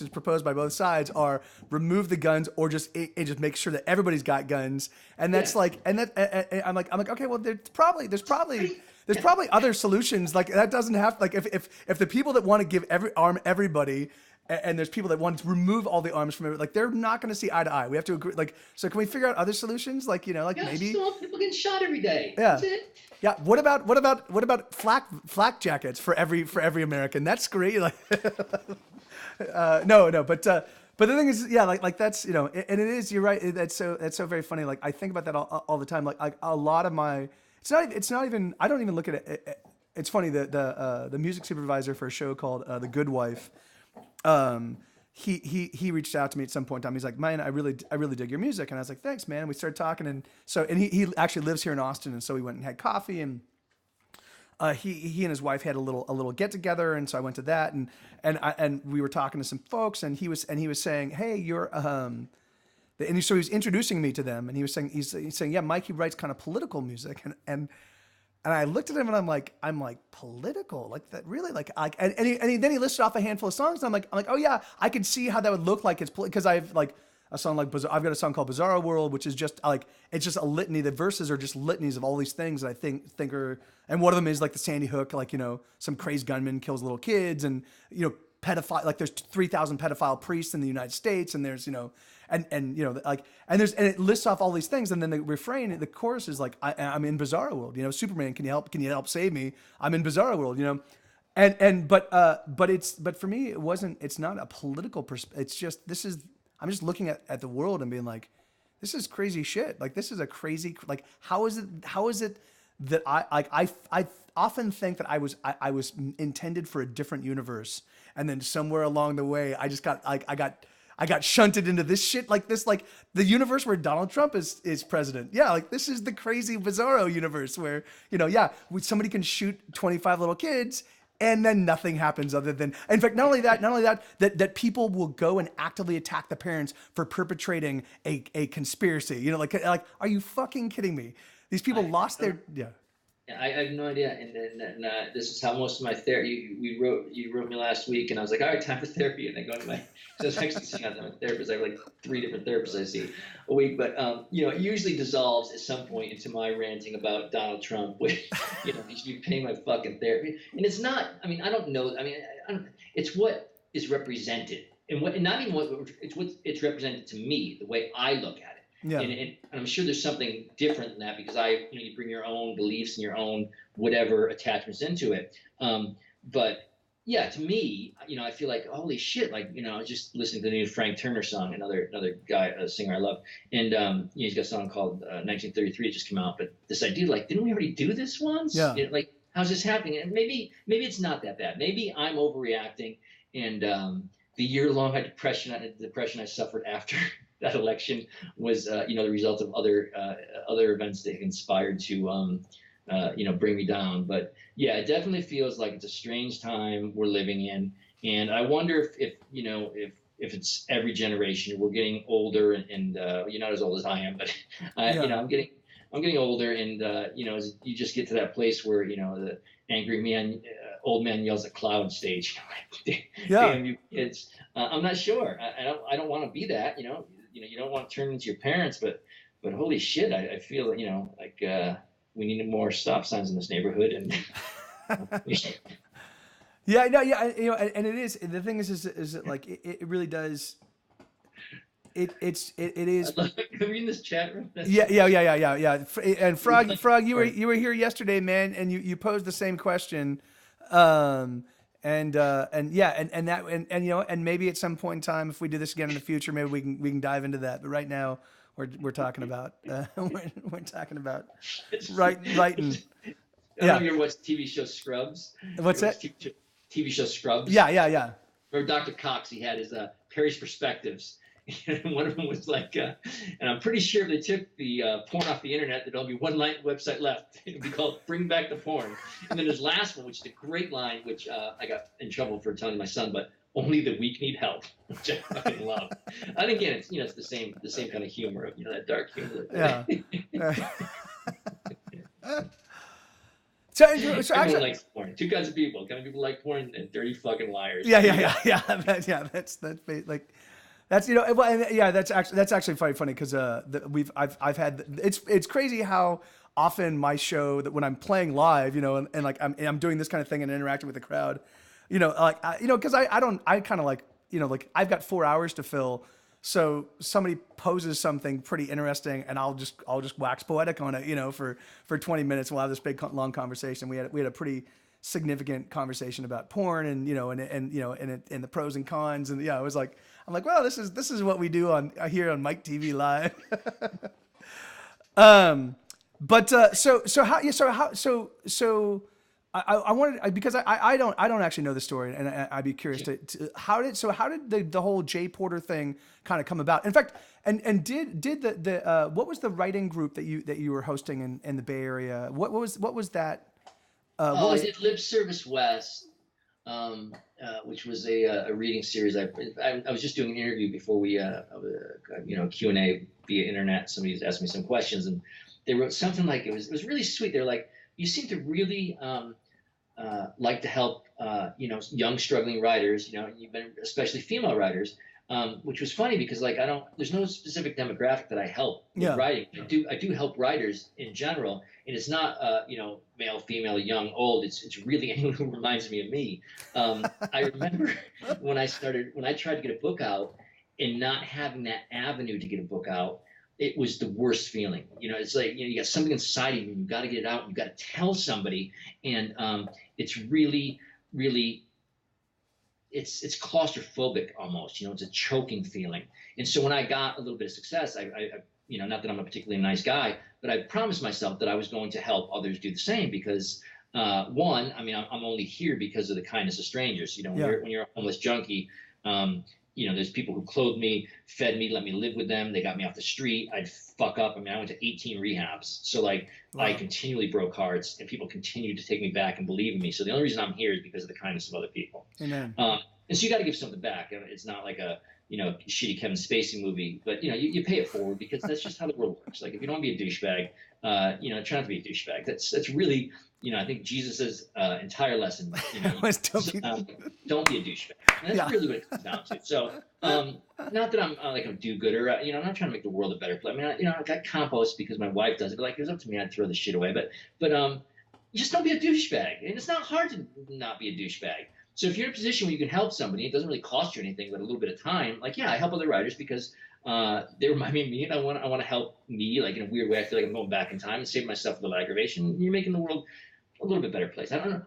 proposed by both sides are remove the guns or just make sure that everybody's got guns, and that's I'm like okay, well there's probably other solutions like that doesn't have like if the people that want to give everybody. And there's people that want to remove all the arms from it. Like they're not going to see eye to eye. We have to agree. Like, so can we figure out other solutions? Like, maybe still people getting shot every day. Yeah. That's it. Yeah. What about flak jackets for every American? That's great. Like, no. But the thing is, yeah, like that's and it is. You're right. That's so very funny. Like I think about that all the time. Like a lot of my. It's not even. I don't even look at it. It's funny that the music supervisor for a show called The Good Wife. He reached out to me at some point in time. He's like, man, I really dig your music. And I was like, thanks, man. And we started talking. And he actually lives here in Austin. And so we went and had coffee and, he and his wife had a little get together. And so I went to that and we were talking to some folks and he was saying, hey, you're, so he was introducing me to them and he's saying, yeah, Mikey writes kind of political music. And I looked at him and I'm like political, like that really, like then he listed off a handful of songs and I'm like, oh yeah, I could see how that would look like it's because I've like a song like I've got a song called Bizarro World, which is just like it's just a litany. The verses are just litanies of all these things that I think are, and one of them is like the Sandy Hook, like some crazed gunman kills little kids and pedophile, like there's 3,000 pedophile priests in the United States and there's and it lists off all these things, and then the refrain, the chorus is like, I'm in Bizarro World, Superman, can you help save me? I'm in Bizarro World, but for me, it's not a political perspective. It's just, I'm just looking at the world and being like, this is crazy shit. Like, this is a crazy, like, how is it that I often think that I was intended for a different universe. And then somewhere along the way, I just I got shunted into this shit, like this, like the universe where Donald Trump is president. Yeah, like this is the crazy bizarro universe where, somebody can shoot 25 little kids and then nothing happens other than, in fact, not only that people will go and actively attack the parents for perpetrating a conspiracy. Like, are you fucking kidding me? These people lost their, yeah. I have no idea, and this is how most of my therapy. You wrote me last week, and I was like, all right, time for therapy, and I go to my. So I was actually seeing out my therapist. I have like 3 different therapists I see a week, but it usually dissolves at some point into my ranting about Donald Trump, which you should be paying my fucking therapy, and it's not. I mean, I don't know. I mean, it's what is represented, and not even what it's represented to me, the way I look at it. Yeah. And I'm sure there's something different than that because you bring your own beliefs and your own whatever attachments into it. But yeah, to me, I feel like holy shit, like I was just listening to the new Frank Turner song, another guy, a singer I love, and he's got a song called 1933. It just came out, but this idea, like, didn't we already do this once? Yeah. Like, how's this happening? And maybe it's not that bad. Maybe I'm overreacting, and the year-long depression I suffered after that election was, the result of other events that conspired to, bring me down. But yeah, it definitely feels like it's a strange time we're living in, and I wonder if it's every generation. We're getting older, and you're not as old as I am, but I'm getting older, and as you just get to that place where the angry man, old man yells at cloud stage. Damn you kids! I'm not sure. I don't want to be that. You don't want to turn into your parents, but holy shit, I feel like we need more stop signs in this neighborhood. And Yeah, no, yeah, and it is. The thing is that like it really does. It is. I love reading this chat room. Yeah. And Frog, you were here yesterday, man, and you posed the same question, and yeah, and and maybe at some point in time, if we do this again in the future, maybe we can dive into that. But right now, we're talking about we're talking about writing. I don't know if you ever watched the TV show Scrubs. What's that? TV show Scrubs. Yeah. Or Dr. Cox, he had his Perry's Perspectives. And one of them was like, and I'm pretty sure if they took the porn off the internet, there'd only be one website left. It'd be called Bring Back the Porn. And then his last one, which is a great line, which I got in trouble for telling my son, but only the weak need help, which I fucking love. And again, it's it's the same kind of humor of that dark humor. Yeah. So Everyone actually, likes porn. Two kinds of people. Kind of people like porn and dirty fucking liars. Yeah. That's like. That's that's actually funny because I've had it's crazy how often my show that when I'm playing live and like I'm doing this kind of thing and interacting with the crowd because I kind of like like I've got 4 hours to fill, so somebody poses something pretty interesting and I'll just wax poetic on it for 20 minutes. We'll have this big long conversation. We had a pretty significant conversation about porn and and the pros and cons, and I was like, I'm like, well, this is what we do here on Mike TV Live. I wanted, because I don't actually know the story, and I'd be curious to how did the whole Jay Porter thing kind of come about? In fact, and did the what was the writing group that you were hosting in the Bay Area? What was that? I did Lip Service West, which was a reading series. I was just doing an interview before we Q&A via internet. Somebody was asking me some questions, and they wrote something like it was really sweet. They're like, you seem to really like to help young struggling writers. You've been especially female writers. Which was funny because there's no specific demographic that I help with writing. I do help writers in general, and it's not male, female, young, old. It's really anyone who reminds me of me. I remember when I tried to get a book out and not having that avenue to get a book out, it was the worst feeling. It's like you got something inside of you, you got to get it out, you got to tell somebody, and it's really, really. It's claustrophobic almost, it's a choking feeling. And so when I got a little bit of success, I not that I'm a particularly nice guy, but I promised myself that I was going to help others do the same because one, I'm only here because of the kindness of strangers. When you're a homeless junkie, there's people who clothed me, fed me, let me live with them. They got me off the street. I'd fuck up. I went to 18 rehabs. So wow. I continually broke hearts and people continued to take me back and believe in me. So the only reason I'm here is because of the kindness of other people. Amen. And so you got to give something back. It's not like a, shitty Kevin Spacey movie, but you pay it forward because that's just how the world works. Like if you don't want to be a douchebag, try not to be a douchebag. That's really, I think Jesus's entire lesson, don't be a douchebag. And that's really what it comes down to. So, not that I'm like a do-gooder, I'm not trying to make the world a better place. I got compost because my wife does it, but if it was up to me, I'd throw the shit away. But just don't be a douchebag. And it's not hard to not be a douchebag. So if you're in a position where you can help somebody, it doesn't really cost you anything, but a little bit of time. I help other writers because they remind me of me, and I want to help me. Like in a weird way, I feel like I'm going back in time and saving myself a little aggravation. You're making the world a little bit better place. I don't know.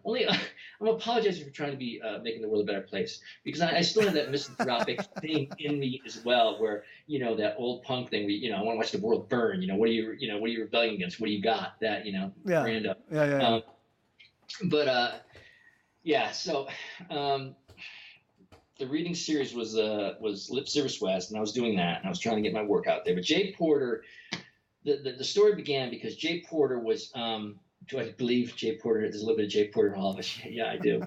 I'm apologizing for trying to be making the world a better place because I still have that misanthropic thing in me as well, where that old punk thing. I want to watch the world burn. What are you rebelling against? What do you got? That brand up. Yeah. So the reading series was Lip Service West, and I was doing that, and I was trying to get my work out there. But Jay Porter, the story began because Jay Porter was. Do I believe Jay Porter? There's a little bit of Jay Porter in all of us. Yeah, I do.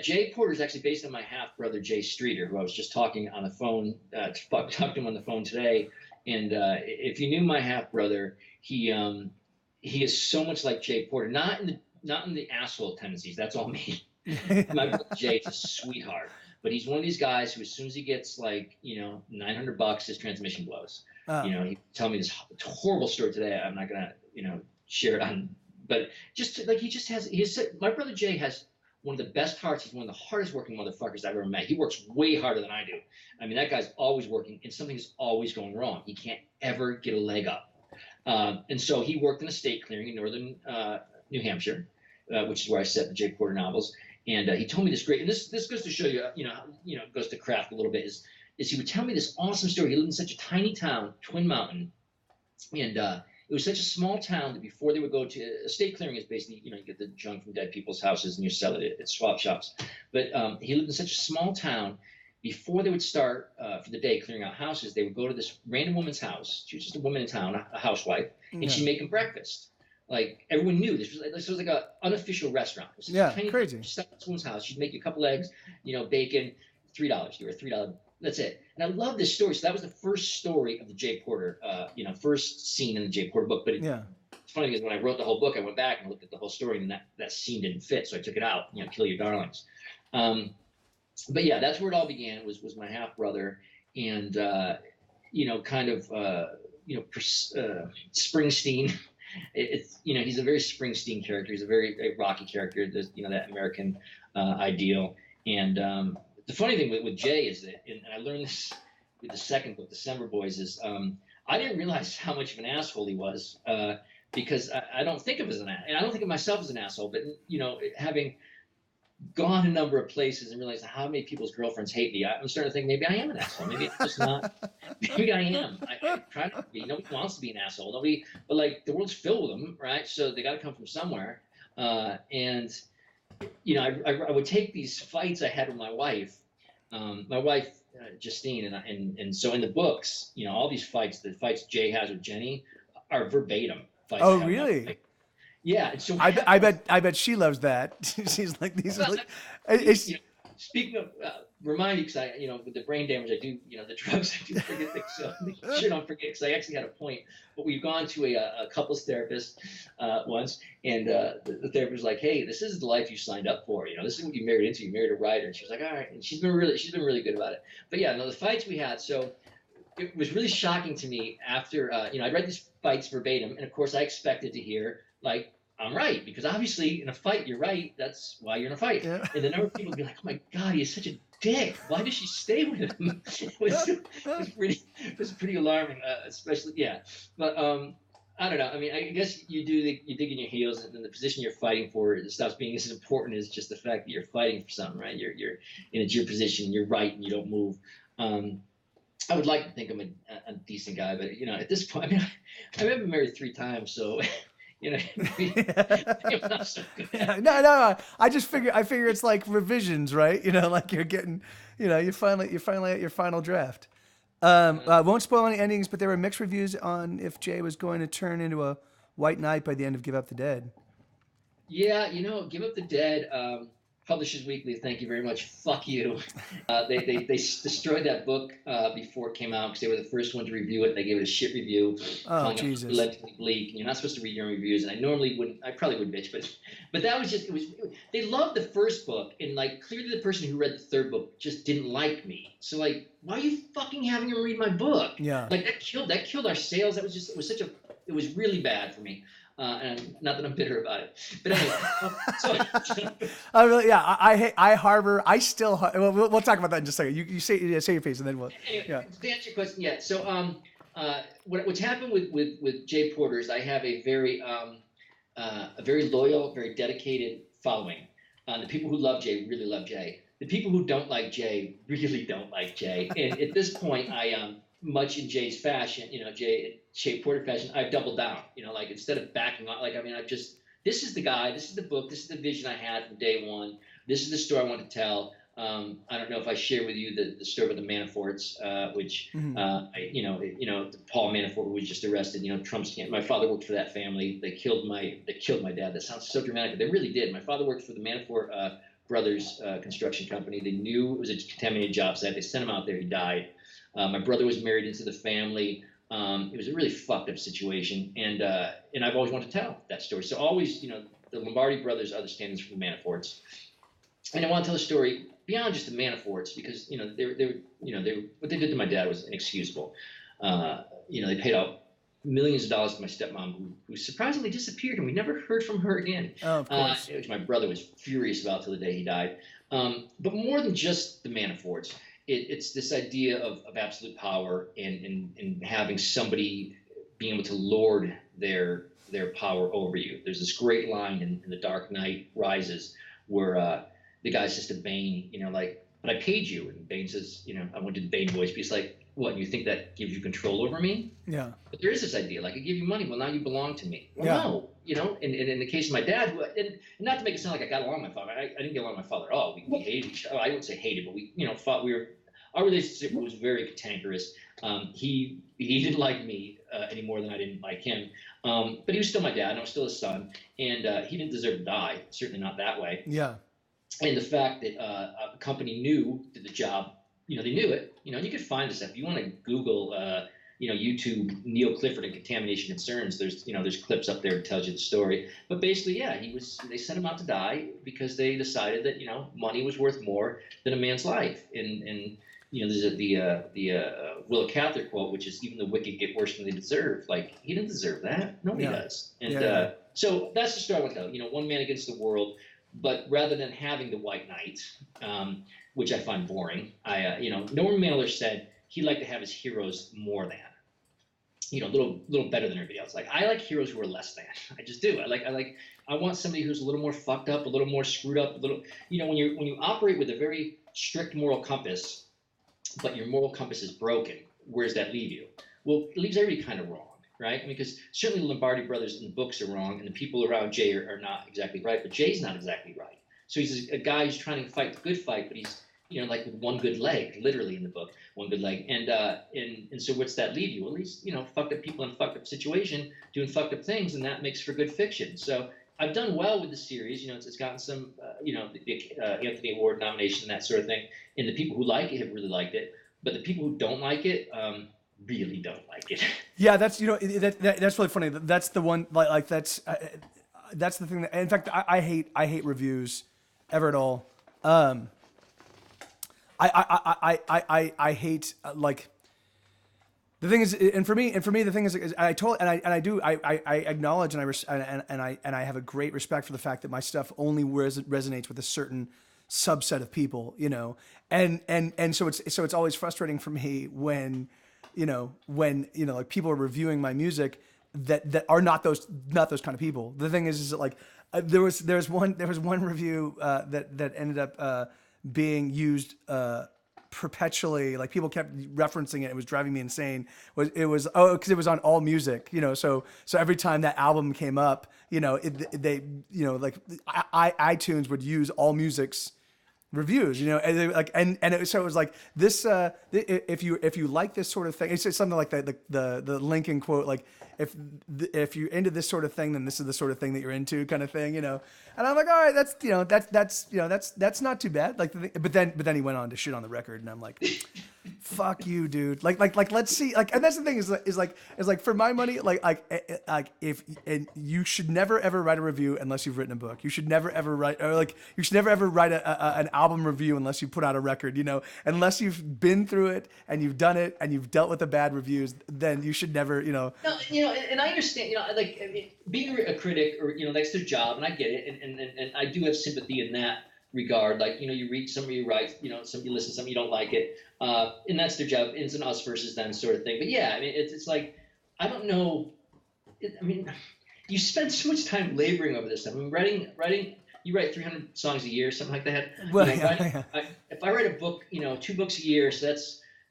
Jay Porter is actually based on my half brother Jay Streeter, who I was just talking on the phone. Talked to him on the phone today. And if you knew my half brother, he is so much like Jay Porter. Not in the asshole tendencies. That's all me. My brother Jay is a sweetheart, but he's one of these guys who, as soon as he gets $900, his transmission blows. He told me this horrible story today. I'm not gonna share it on. But just like he just has, my brother Jay has one of the best hearts. He's one of the hardest working motherfuckers I've ever met. He works way harder than I do. I mean, that guy's always working, and something's always going wrong. He can't ever get a leg up. And so he worked in a state clearing in northern New Hampshire, which is where I set the Jay Porter novels. And he told me this great, and this goes to show you, goes to craft a little bit, is he would tell me this awesome story. He lived in such a tiny town, Twin Mountain, and it was such a small town that before they would go to a state clearing is basically, you get the junk from dead people's houses and you sell it at swap shops. But he lived in such a small town. Before they would start for the day clearing out houses, they would go to this random woman's house. She was just a woman in town, a housewife, and she'd make them breakfast. Like everyone knew this was like an unofficial restaurant. It was tiny, crazy. Stuff at this woman's house. She'd make you a couple eggs, bacon, $3. You were $3. That's it. And I love this story. So that was the first story of the Jay Porter, first scene in the Jay Porter book. But it's funny because when I wrote the whole book, I went back and looked at the whole story, and that scene didn't fit, so I took it out. Kill Your Darlings. But yeah, that's where it all began. Was my half brother, and Springsteen. He's a very Springsteen character. He's a very Rocky character. There's that American ideal. And the funny thing with Jay is that, and I learned this with the second book, December Boys, is I didn't realize how much of an asshole he was because I don't think of as an, and I don't think of myself as an asshole. But having gone a number of places and realized how many people's girlfriends hate me, I'm starting to think maybe I am an asshole. Maybe I'm just not. Maybe I am. I try not to be. Nobody wants to be an asshole. Nobody, but like the world's filled with them, right? So they got to come from somewhere. And I would take these fights I had with my wife, Justine, and so in the books, all these fights, the fights Jay has with Jenny, are verbatim fights. Oh, really? Yeah, and so I bet she loves that. She's like these. Well, speaking of, remind me because with the brain damage I do, the drugs I do forget things. So I sure don't forget because I actually had a point. But we've gone to a couples therapist once, and the therapist was like, "Hey, this is the life you signed up for. This is what you married into. You married a writer." And she was like, "All right," and she's been really good about it. But yeah, the fights we had. So it was really shocking to me after I read these fights verbatim, and of course I expected to hear like, I'm right, because obviously in a fight you're right. That's why you're in a fight. Yeah. And the number of people would be like, "Oh my God, he is such a dick. Why does she stay with him?" It was pretty alarming, especially But I don't know. I mean, I guess you dig in your heels, and then the position you're fighting for stops being as important as just the fact that you're fighting for something, right? You're and it's your position. You're right, and you don't move. I would like to think I'm a decent guy, but at this point, I mean, I've been married 3 times, so. Not so good. No. I figure it's like revisions, right? Like you're getting, you're finally at your final draft. Won't spoil any endings, but there were mixed reviews on if Jay was going to turn into a white knight by the end of Give Up the Dead. Yeah, Give Up the Dead. Publishers Weekly, thank you very much. Fuck you. They destroyed that book before it came out because they were the first one to review it. They gave it a shit review. Oh, Jesus. Relentlessly bleak. You're not supposed to read your own reviews, and I normally wouldn't. I probably would bitch, but that was just. They loved the first book, and like clearly the person who read the third book just didn't like me. So like, why are you fucking having him read my book? Yeah. Like that killed our sales. That was just. It was really bad for me. And not that I'm bitter about it, but anyway. I still. We'll talk about that in just a second. You say your piece, and then we'll. Anyway, to answer your question, yeah. So, what's happened with Jay Porter is I have a very loyal, very dedicated following. The people who love Jay really love Jay. The people who don't like Jay really don't like Jay. And at this point, I much in Jay's fashion, Jay Porter fashion, I've doubled down. Like instead of backing off, this is the guy, this is the book, this is the vision I had from day one. This is the story I want to tell. I don't know if I share with you the story about the Manaforts, which Paul Manafort was just arrested. Trump's camp. My father worked for that family. They killed my dad. That sounds so dramatic, but they really did. My father worked for the Manafort brothers construction company. They knew it was a contaminated job site. They sent him out there. He died. My brother was married into the family. It was a really fucked up situation, and I've always wanted to tell that story. So always, the Lombardi brothers are the stand-ins for the Manaforts, and I want to tell a story beyond just the Manaforts because they what they did to my dad was inexcusable. They paid out millions of dollars to my stepmom, who surprisingly disappeared, and we never heard from her again. Oh, of course. Which my brother was furious about till the day he died. But more than just the Manaforts, it's this idea of absolute power and having somebody being able to lord their power over you. There's this great line in The Dark Knight Rises where the guy says to Bane, like, but I paid you. And Bane says, I went to the Bane voice, but he's like, what, you think that gives you control over me? Yeah. But there is this idea, like, I give you money, well, now you belong to me. Well, Yeah. no, and in the case of my dad, and not to make it sound like I got along with my father, I didn't get along with my father at all. We hated each other. I wouldn't say hated, but we, fought. Our relationship was very cantankerous. He didn't like me any more than I didn't like him. But he was still my dad, and I was still his son, and he didn't deserve to die, certainly not that way. Yeah. And the fact that a company did the job, they knew it. You could find this stuff. If you want to Google, YouTube Joe Clifford and contamination concerns, there's clips up there that tells you the story. But basically, yeah, they sent him out to die because they decided that money was worth more than a man's life. And there's the Willa Cather quote, which is, even the wicked get worse than they deserve. Like, he didn't deserve that. Nobody does. And so that's the story I want to tell. One man against the world. But rather than having the White Knight, which I find boring, Norman Mailer said he'd like to have his heroes more than, a little better than everybody else. Like, I like heroes who are less than. I just do. I want somebody who's a little more fucked up, a little more screwed up, a little, when you operate with a very strict moral compass, but your moral compass is broken, where does that leave you? Well, it leaves everybody kind of wrong. Right? Because certainly the Lombardi brothers in the books are wrong, and the people around Jay are not exactly right, but Jay's not exactly right. So he's a guy who's trying to fight the good fight, but he's, like with one good leg, literally in the book, one good leg. And so what's that leave you? Well, he's, fucked up people in a fucked up situation, doing fucked up things, and that makes for good fiction. So I've done well with the series. It's gotten some, the Anthony Award nomination, that sort of thing. And the people who like it have really liked it. But the people who don't like it, really don't like it. Yeah, that's that's really funny. That's the one that's the thing that, in fact, I hate reviews ever at all. I hate like the thing is, and for me the thing is I acknowledge and I have a great respect for the fact that my stuff only resonates with a certain subset of people, and so it's always frustrating for me when like people are reviewing my music that are not those kind of people. The thing is that like there was one review that ended up being used perpetually. Like, people kept referencing it. It was driving me insane. Because it was on All Music, so every time that album came up, they iTunes would use All Music's reviews, and it was like this. If you like this sort of thing, it's something like the Lincoln quote, like if you're into this sort of thing, then this is the sort of thing that you're into, kind of thing, And I'm like, all right, that's not too bad. Like, but then he went on to shit on the record, and I'm like, fuck you, dude. Like let's see. Like, and that's the thing is like for my money, if you should never ever write a review unless you've written a book. You should never ever write an album review unless you put out a record. Unless you've been through it and you've done it and you've dealt with the bad reviews, then you should never. No, and I understand. Being a critic, or that's their job, and I get it, and I do have sympathy in that regard. Like, you read somebody writes, some you listen to something, you don't like it, and that's their job. It's an us versus them sort of thing. But yeah, I mean, it's like, I don't know. You spend so much time laboring over this stuff. I mean, writing. You write 300 songs a year, something like that. Well, if I write a book, 2 books a year, so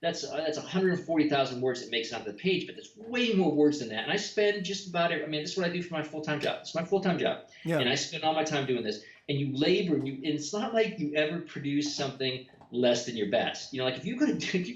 that's 140,000 words that makes it onto the page, but there's way more words than that. And I spend just about it. I mean, this is what I do for my full-time job. It's my full-time job. Yeah. And I spend all my time doing this. And you labor, and it's not like you ever produce something less than your best. Like if you go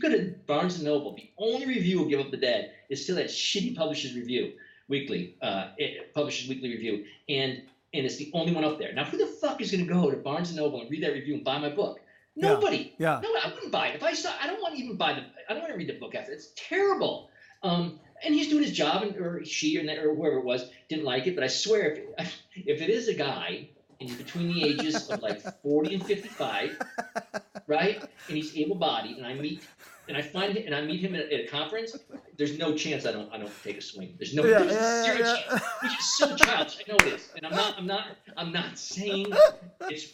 to Barnes and Noble, the only review of Give Up the Dead is still that shitty Publishers Weekly review, and it's the only one up there. Now, who the fuck is going to go to Barnes and Noble and read that review and buy my book? Nobody. Yeah. No, I wouldn't buy it. If I saw, I don't want to even buy I don't want to read the book after. It's terrible. And he's doing his job, or she, or whoever it was, didn't like it. But I swear, if it is a guy, and he's between the ages of like 40 and 55, right? And he's able-bodied, and I meet him at a conference, there's no chance I don't take a swing. There's no Yeah, there's yeah, zero yeah, chance. Which is so childish. I know it is, and I'm not saying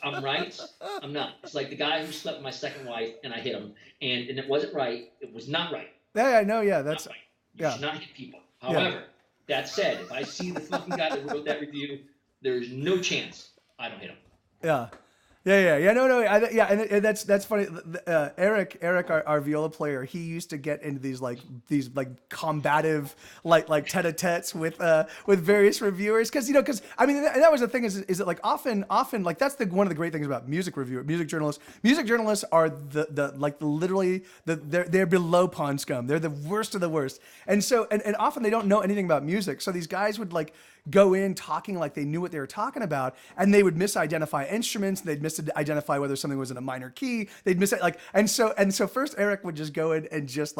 I'm right. I'm not. It's like the guy who slept with my second wife, and I hit him, and it wasn't right. It was not right. yeah, I know, yeah, Not that's right. You yeah, should not hit people. yeah, However, that said, if I see the fucking guy that wrote that review, there's no chance I don't hit him. yeah. Yeah. No. Yeah, and that's funny. Eric, our viola player, he used to get into these combative like tete-a-tetes with various reviewers because I mean that was the thing is that like often like that's one of the great things about music journalists. Music journalists are they're below pond scum. They're the worst of the worst, and so and often they don't know anything about music. So these guys would like go in talking like they knew what they were talking about, and they would misidentify instruments, and they'd misidentify whether something was in a minor key. They'd miss it like, and so first Eric would just go in and just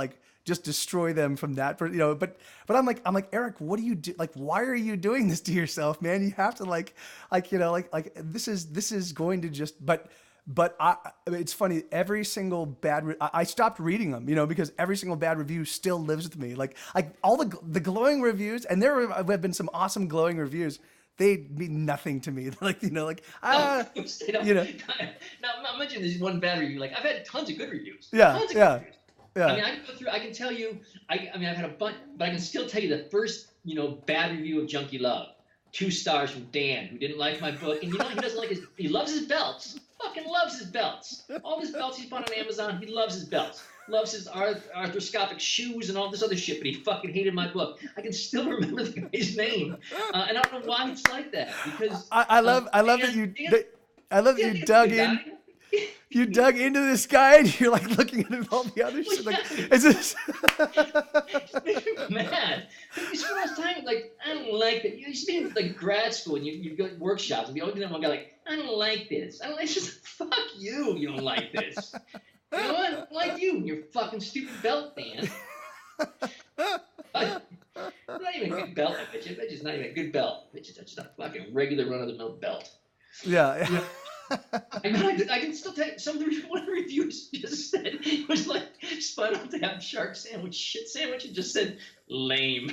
destroy them from that, But I'm like Eric, what do you do? Like, why are you doing this to yourself, man? You have to this is going to just But it's funny. Every single I stopped reading them, because every single bad review still lives with me. Like all the glowing reviews, and there have been some awesome glowing reviews. They mean nothing to me. Now imagine there's one bad review. Like I've had tons of good reviews. Yeah, Tons of yeah, good reviews. yeah. I mean, I can go through. I can tell you. I mean, I've had a bunch, but I can still tell you the first, bad review of Junkie Love. 2 stars from Dan, who didn't like my book, and he doesn't like he loves his belts. Fucking loves his belts. All his belts he's bought on Amazon. He loves his belts. Loves his arthroscopic shoes and all this other shit, but he fucking hated my book. I can still remember the guy's name, and I don't know why it's like that. Because I love that you dug in. You dug into this guy, and you're like looking at all the other shit. Like, is this? It makes me mad. You spend all this time like, I don't like that. You used to be in like grad school, and you go to workshops, and be always one guy like, I don't like this. I don't like. It's just fuck you. You don't like this. You know what? I don't like you and your fucking stupid belt, man. Not even a good belt, I bet you. I bet you it's not even a good belt. I bet you that's just a fucking regular run-of-the-mill belt. Yeah. I can still tell you, some of the one reviews just said it was like spun out to have shark sandwich, shit sandwich, and just said lame.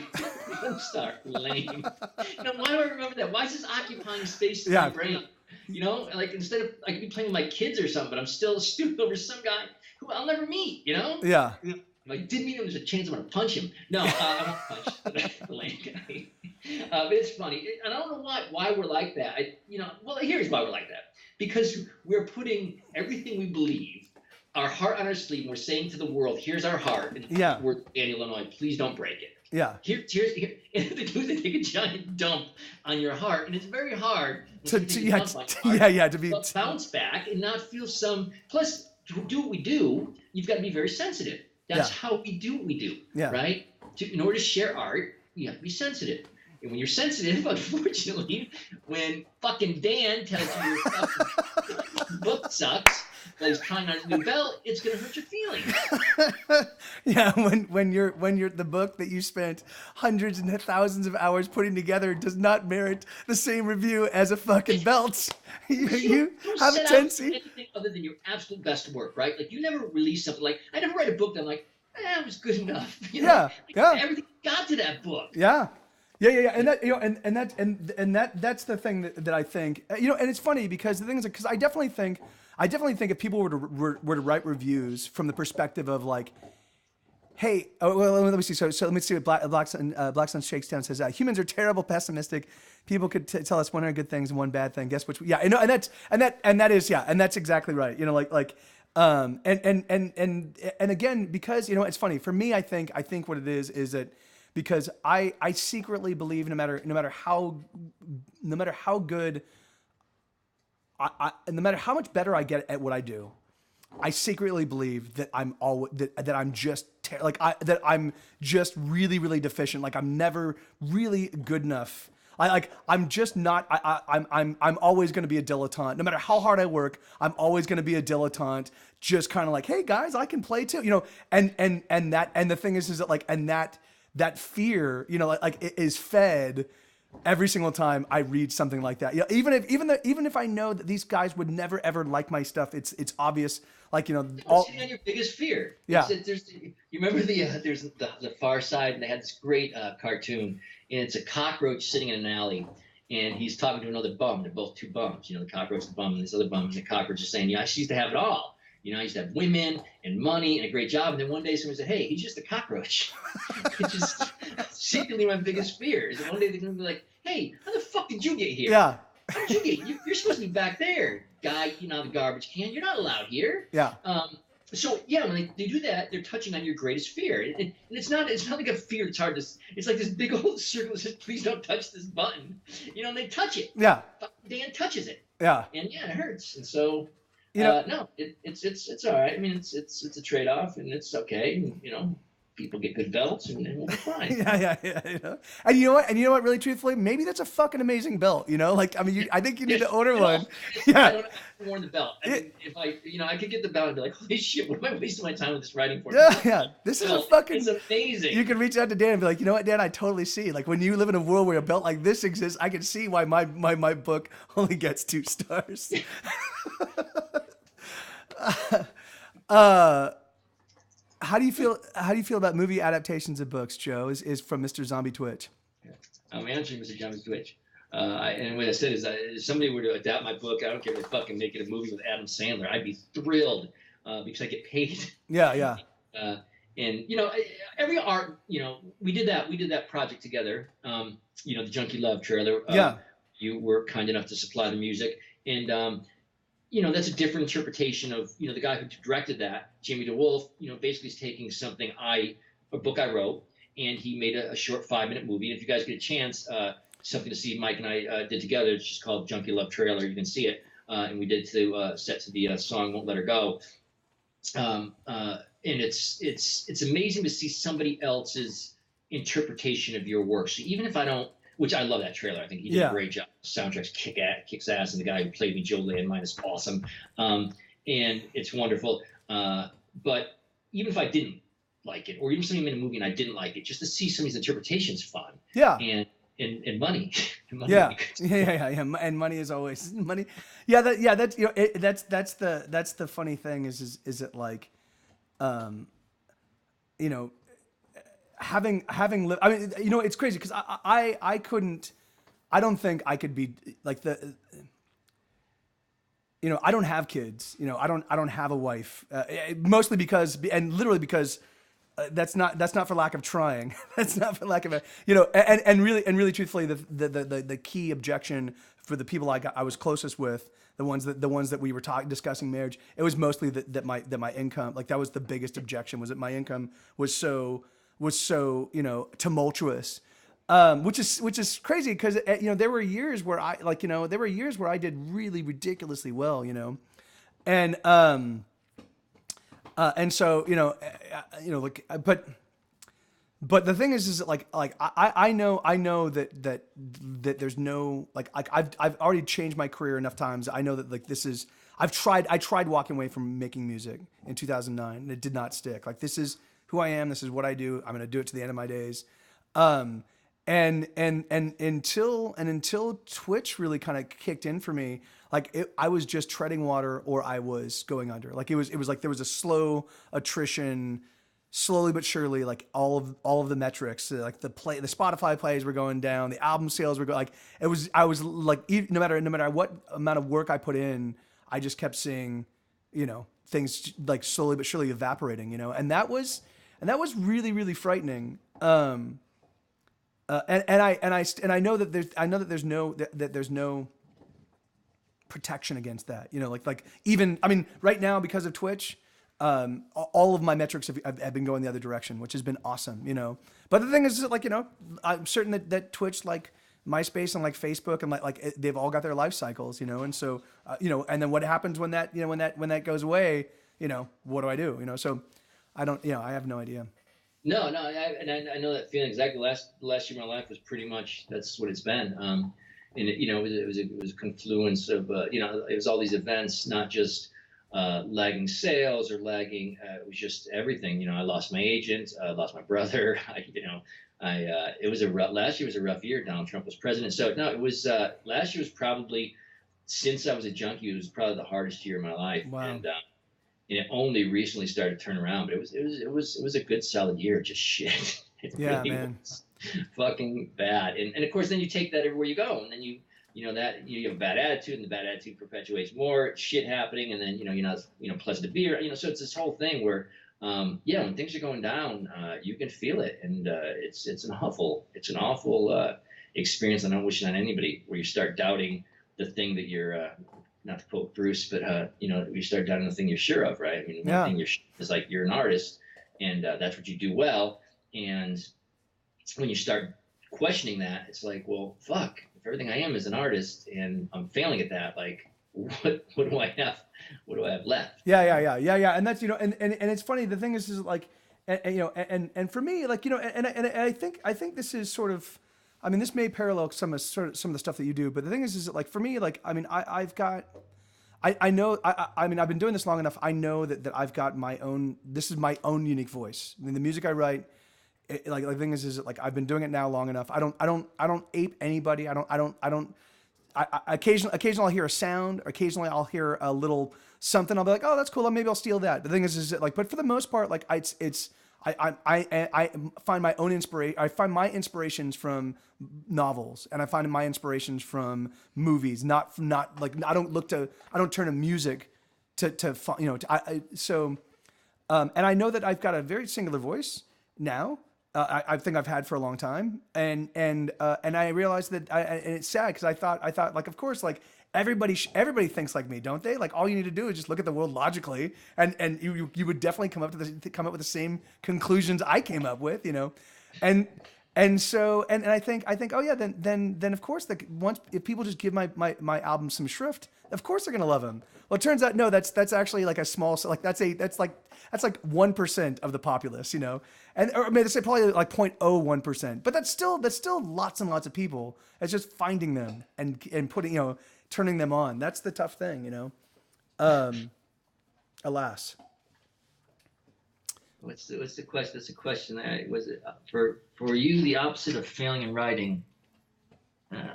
1 star, lame. Why do I remember that? Why is this occupying space in my brain? Like instead of I could be playing with my kids or something, but I'm still stupid over some guy who I'll never meet. Yeah. If I did meet him, there's a chance I'm gonna punch him. No, I won't punch the lame guy. But it's funny, and I don't know why we're like that. Well, here's why we're like that. Because we're putting everything we believe, our heart on our sleeve, and we're saying to the world, "Here's our heart." And we're in Illinois. Please don't break it. Yeah. Here. And they do is they take a giant dump on your heart, and it's very hard to bounce back and not feel some. Plus, to do what we do, you've got to be very sensitive. That's how we do what we do. Yeah. Right. In order to share art, you have to be sensitive. And when you're sensitive, unfortunately, when fucking Dan tells you your fucking book sucks while he's trying on his new belt, it's gonna hurt your feelings. Yeah, when you're the book that you spent hundreds and thousands of hours putting together does not merit the same review as a fucking belt. You have a tendency anything other than your absolute best work, right? Like you never release something like I never write a book that I'm like, it was good enough. Everything got to that book. Yeah. And that and that's the thing that I think, and it's funny because the thing is, because I definitely think if people were to write reviews from the perspective of like, hey, let me see. So let me see what Black Sun Shakes Down says. Humans are terrible, pessimistic. People could tell us 100 good things and one bad thing. Guess which? Yeah, and that's exactly right. And again, because it's funny for me. I think what it is that. Because I secretly believe no matter how good no matter how much better I get at what I do, I secretly believe that I'm just really, really deficient. Like I'm never really good enough. I'm just not. I'm always going to be a dilettante. No matter how hard I work, I'm always going to be a dilettante. Just kind of like, hey guys, I can play too. And the thing is that like, and that fear, it is fed Every single time I read something like that, even if I know that these guys would never ever like my stuff, it's obvious. Like, It's on your biggest fear. Yeah. You remember there's the Far Side, and they had this great cartoon, and it's a cockroach sitting in an alley, and he's talking to another bum. They're both two bums, the cockroach, the bum, and this other bum, and the cockroach is saying, I used to have it all. I used to have women and money and a great job. And then one day someone said, hey, he's just a cockroach. Which is secretly my biggest fear. Is that one day they're going to be like, hey, how the fuck did you get here? Yeah. How did you get? You're supposed to be back there, guy. The garbage can. You're not allowed here. Yeah. So yeah, when they do that, they're touching on your greatest fear, and it's not like a fear. It's hard to. It's like this big old circle that says, please don't touch this button. And they touch it. Yeah. Dan touches it. Yeah. And yeah, it hurts. And so. No, it's all right. I mean, it's a trade-off, and it's okay. People get good belts, and we'll be fine. Yeah. And you know what? Really, truthfully, maybe that's a fucking amazing belt. I think you need to order one. Yeah. I don't have to wear the belt. I mean, if I could get the belt and be like, holy shit, what am I wasting my time with this writing for? Yeah. This is a fucking. It's amazing. You can reach out to Dan and be like, you know what, Dan? I totally see. Like, when you live in a world where a belt like this exists, I can see why my book only gets 2 stars. How do you feel about movie adaptations of books, Joe? Is from Mr. Zombie Twitch. I'm answering Mr. Zombie Twitch. And what I said is that if somebody were to adapt my book, I don't care if they fucking make it a movie with Adam Sandler, I'd be thrilled because I get paid. Yeah. And every art, we did that project together. The Junkie Love trailer. You were kind enough to supply the music, and that's a different interpretation of the guy who directed that, Jimmy DeWolf. Basically is taking a book I wrote, and he made a short 5-minute movie. And if you guys get a chance, something to see Mike and I did together. It's just called Junkie Love Trailer. You can see it, and we did set to the song "Won't Let Her Go." And it's amazing to see somebody else's interpretation of your work. So even if I don't, which I love that trailer. I think he did a great job. The soundtrack's kicks ass, and the guy who played me, Joe Landmine, is awesome. And it's wonderful. But even if I didn't like it, or even somebody made a movie and I didn't like it, just to see somebody's interpretation is fun. Yeah. And money. Yeah. And money is always money. Yeah. That's that's the funny thing is it like, having lived, I mean, it's crazy because I don't think I could be like I don't have kids, I don't have a wife, mostly because, and literally because that's not for lack of trying. That's not for lack of, and really truthfully, the key objection for the people I was closest with, the ones that we were discussing marriage, it was mostly that my income, like that was the biggest objection, was that my income was so tumultuous, which is crazy because there were years where I did really ridiculously well, and so but the thing is like I know that there's no I've already changed my career enough times. I know that I tried walking away from making music in 2009 and it did not stick. Like, this is who I am. This is what I do. I'm going to do it to the end of my days. And until Twitch really kind of kicked in for me, I was just treading water or I was going under. Like, it was like there was a slow attrition, slowly but surely, like all of the metrics, like the Spotify plays were going down, the album sales were going, I was like, no matter what amount of work I put in, I just kept seeing, things like slowly but surely evaporating, and that was really, really frightening. And I know that there's no protection against that, like even, I mean, right now, because of Twitch, all of my metrics have been going the other direction, which has been awesome, but the thing is, like, I'm certain that Twitch, like MySpace and like Facebook and like they've all got their life cycles, and so, and then what happens when that goes away, what do I do? So I don't, I have no idea. No, I know that feeling exactly. The last year of my life was pretty much, that's what it's been. And it was a confluence of, it was all these events, not just lagging sales or lagging. It was just everything. You know, I lost my agent, lost my brother. It was last year was a rough year. Donald Trump was president. So no, it was last year was probably, since I was a junkie, it was probably the hardest year of my life. Wow. And it only recently started to turn around, but it was a good solid year. Just shit. It Yeah, really man. was fucking bad. And of course, then you take that everywhere you go, and then you know that you have a bad attitude, and the bad attitude perpetuates more shit happening, and then you're not pleasant to be around. So it's this whole thing where when things are going down, you can feel it, and it's an awful experience. I don't wish it on anybody, where you start doubting the thing that you're not to quote Bruce, but you start doubting the thing you're sure of, right? I mean, one thing is like you're an artist, and that's what you do well, and when you start questioning that, it's like, well, fuck, if everything I am is an artist and I'm failing at that, like, what do I have? What do I have left? Yeah. And that's, and it's funny. The thing is like, and for me, like, and I think this is sort of, I mean, this may parallel some of the stuff that you do, but the thing is that, like, for me, like, I mean, I know, I mean, I've been doing this long enough. I know that I've got this is my own unique voice. I mean, the music I write, like the thing is like, I've been doing it now long enough. I don't ape anybody. Occasionally I'll hear a sound. Occasionally I'll hear a little something. I'll be like, oh, that's cool. Maybe I'll steal that. The thing is like, but for the most part, like I find my own inspiration. I find my inspirations from novels, and I find my inspirations from movies. Not like, I don't turn to music so, and I know that I've got a very singular voice now. I think I've had for a long time, and I realized that, and it's sad because I thought like, of course, like everybody thinks like me, don't they? Like, all you need to do is just look at the world logically, and you would definitely come up with the same conclusions I came up with, and so I think, oh yeah, then of course, if people just give my album some shrift, of course they're gonna love them. Well, it turns out no, that's actually like a small, like that's like 1% of the populace, and or I mean, say probably like 0.01%, but that's still lots and lots of people. It's just finding them and putting, turning them on. That's the tough thing, alas. What's the question? That's the question. Was it for you the opposite of failing in writing?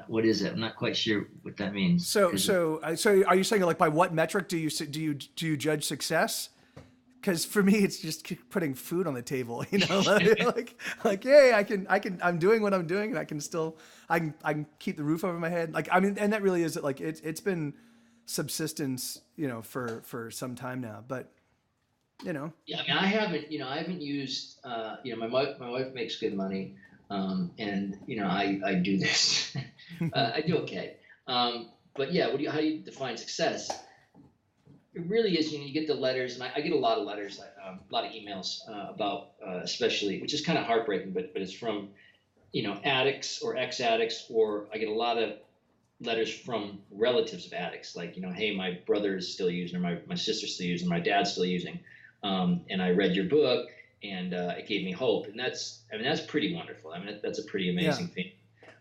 What is it? I'm not quite sure what that means. So are you saying, like, by what metric do you judge success? Because for me, it's just putting food on the table, like, hey, I'm doing what I'm doing, and I can keep the roof over my head. Like, I mean, and that really is it. Like, it's been subsistence, for some time now, but, Yeah, I mean, I haven't used, my wife makes good money, and I do this, I do okay, but yeah, how do you define success? It really is, you get the letters, and I get a lot of letters, a lot of emails about, especially, which is kind of heartbreaking, but it's from, addicts or ex-addicts, or I get a lot of letters from relatives of addicts, like, hey, my brother is still using, or my sister's still using, my dad's still using, and I read your book, and it gave me hope, and that's pretty wonderful. I mean, that's a pretty amazing thing,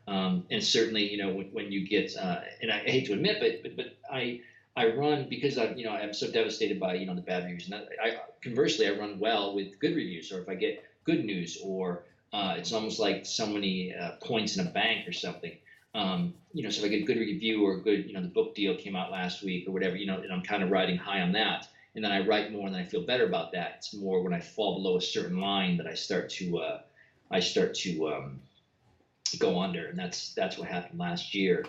and certainly, when you get, and I hate to admit, but I run because I'm so devastated by the bad reviews, and conversely I run well with good reviews, or if I get good news, or it's almost like so many points in a bank or something. So if I get a good review or good, the book deal came out last week or whatever, and I'm kind of riding high on that, and then I write more and then I feel better about that. It's more when I fall below a certain line that I start to go under, and that's what happened last year.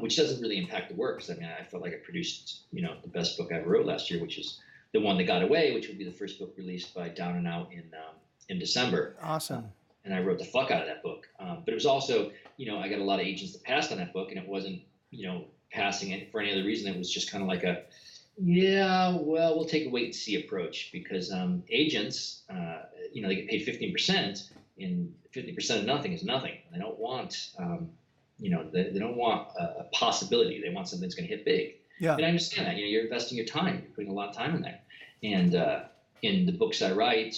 Which doesn't really impact the work, because I mean, I felt like I produced, the best book I ever wrote last year, which is the one that got away, which would be the first book released by Down and Out in December. Awesome. And I wrote the fuck out of that book. But it was also, I got a lot of agents that passed on that book, and it wasn't, passing it for any other reason. It was just kind of like we'll take a wait and see approach, because agents, they get paid 15%, and 50% of nothing is nothing. They don't want. They don't want a possibility. They want something that's going to hit big. Yeah. And I understand that. You're investing your time. You're putting a lot of time in there. And in the books I write,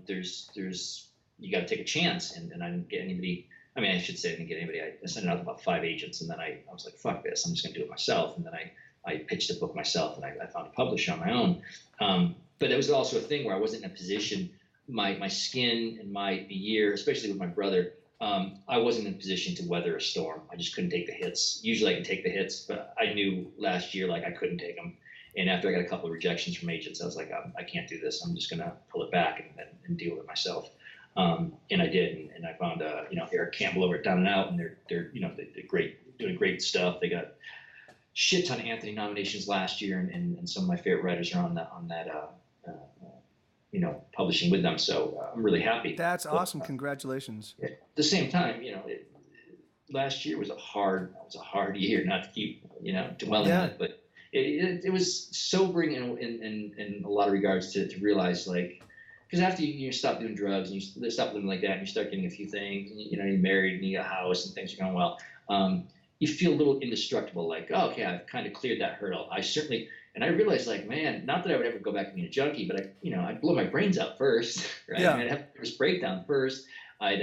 there's you got to take a chance. And I didn't get anybody. I mean, I should say I didn't get anybody. I sent it out to about 5 agents, and then I was like, fuck this. I'm just going to do it myself. And then I I pitched the book myself, and I found a publisher on my own. But it was also a thing where I wasn't in a position. My skin and the year, especially with my brother, I wasn't in a position to weather a storm. I just couldn't take the hits. Usually I can take the hits, but I knew last year like I couldn't take them. And after I got a couple of rejections from agents, I was like, I can't do this. I'm just gonna pull it back and deal with it myself. And I did, and I found Eric Campbell over at Down and Out, and they're great, doing great stuff. They got shit ton of Anthony nominations last year, and some of my favorite writers are on that publishing with them. So I'm really happy. That's awesome. Congratulations. At the same time, last year was a hard year, not to keep dwelling on it, but it was sobering in a lot of regards to realize, like, because after you stop doing drugs and you stop living like that and you start getting a few things, and you're married and you got a house and things are going well, you feel a little indestructible, like, oh, okay, I've kind of cleared that hurdle. And I realized, like, man, not that I would ever go back to being a junkie, but I'd blow my brains out first, right? Yeah. I'd have a nervous breakdown first. I'd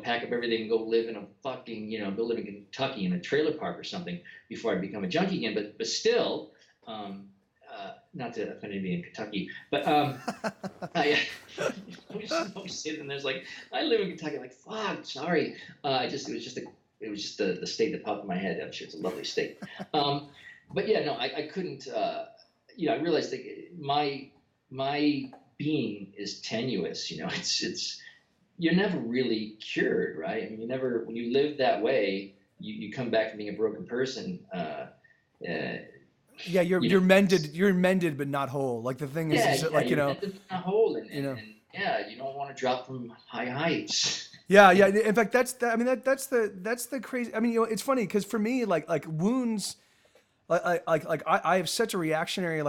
pack up everything and go live in go live in Kentucky in a trailer park or something before I become a junkie again. But still, not to offend anybody in Kentucky, but I always say that, and there's like, I live in Kentucky. I'm like, fuck, sorry. It was just the state that popped in my head. I'm sure it's a lovely state. But yeah, no, I couldn't. I realized that my being is tenuous. It's you're never really cured, right? I mean, when you live that way, you come back from being a broken person. Yeah, you're mended, but not whole. Like the thing is, you're mended, but not whole, and you don't want to drop from high heights. Yeah. In fact, that's the crazy. I mean, it's funny because for me, like wounds, like I have such a reactionary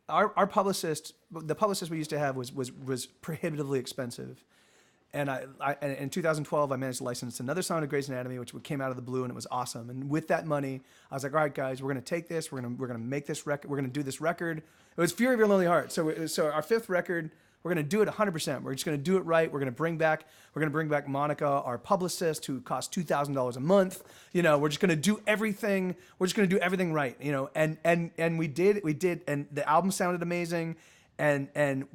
our publicist, the publicist we used to have was prohibitively expensive. And and in 2012, I managed to license another song to Grey's Anatomy, which came out of the blue, and it was awesome. And with that money, I was like, all right, guys, we're gonna take this, we're gonna make this record, we're gonna do this record. It was Fury of Your Lonely Heart. So our fifth record, we're gonna do it 100%. We're just gonna do it right. We're gonna bring back Monica, our publicist, who cost $2,000 a month. We're just gonna do everything. We're just gonna do everything right. And we did, and the album sounded amazing, and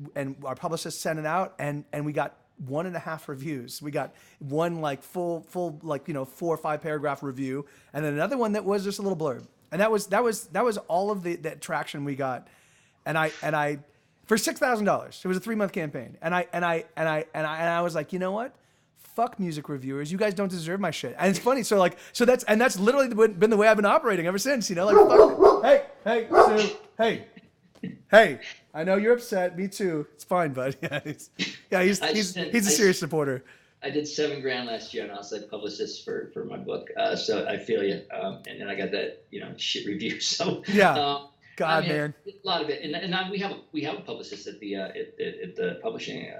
our publicist sent it out, and we got 1.5 reviews. We got one full 4 or 5 paragraph review, and then another one that was just a little blurb. And that was all of that traction we got. And I for $6,000. It was a 3-month campaign. And I was like, you know what? Fuck music reviewers. You guys don't deserve my shit. And it's funny. So that's literally been the way I've been operating ever since. Fuck it. Hey, Sue. Hey, I know you're upset. Me too. It's fine, bud. He's a serious supporter. I did $7,000 last year on outside publicists for my book. So I feel you. And then I got that shit review. So yeah. Man, a lot of it, and we have a publicist at the publishing,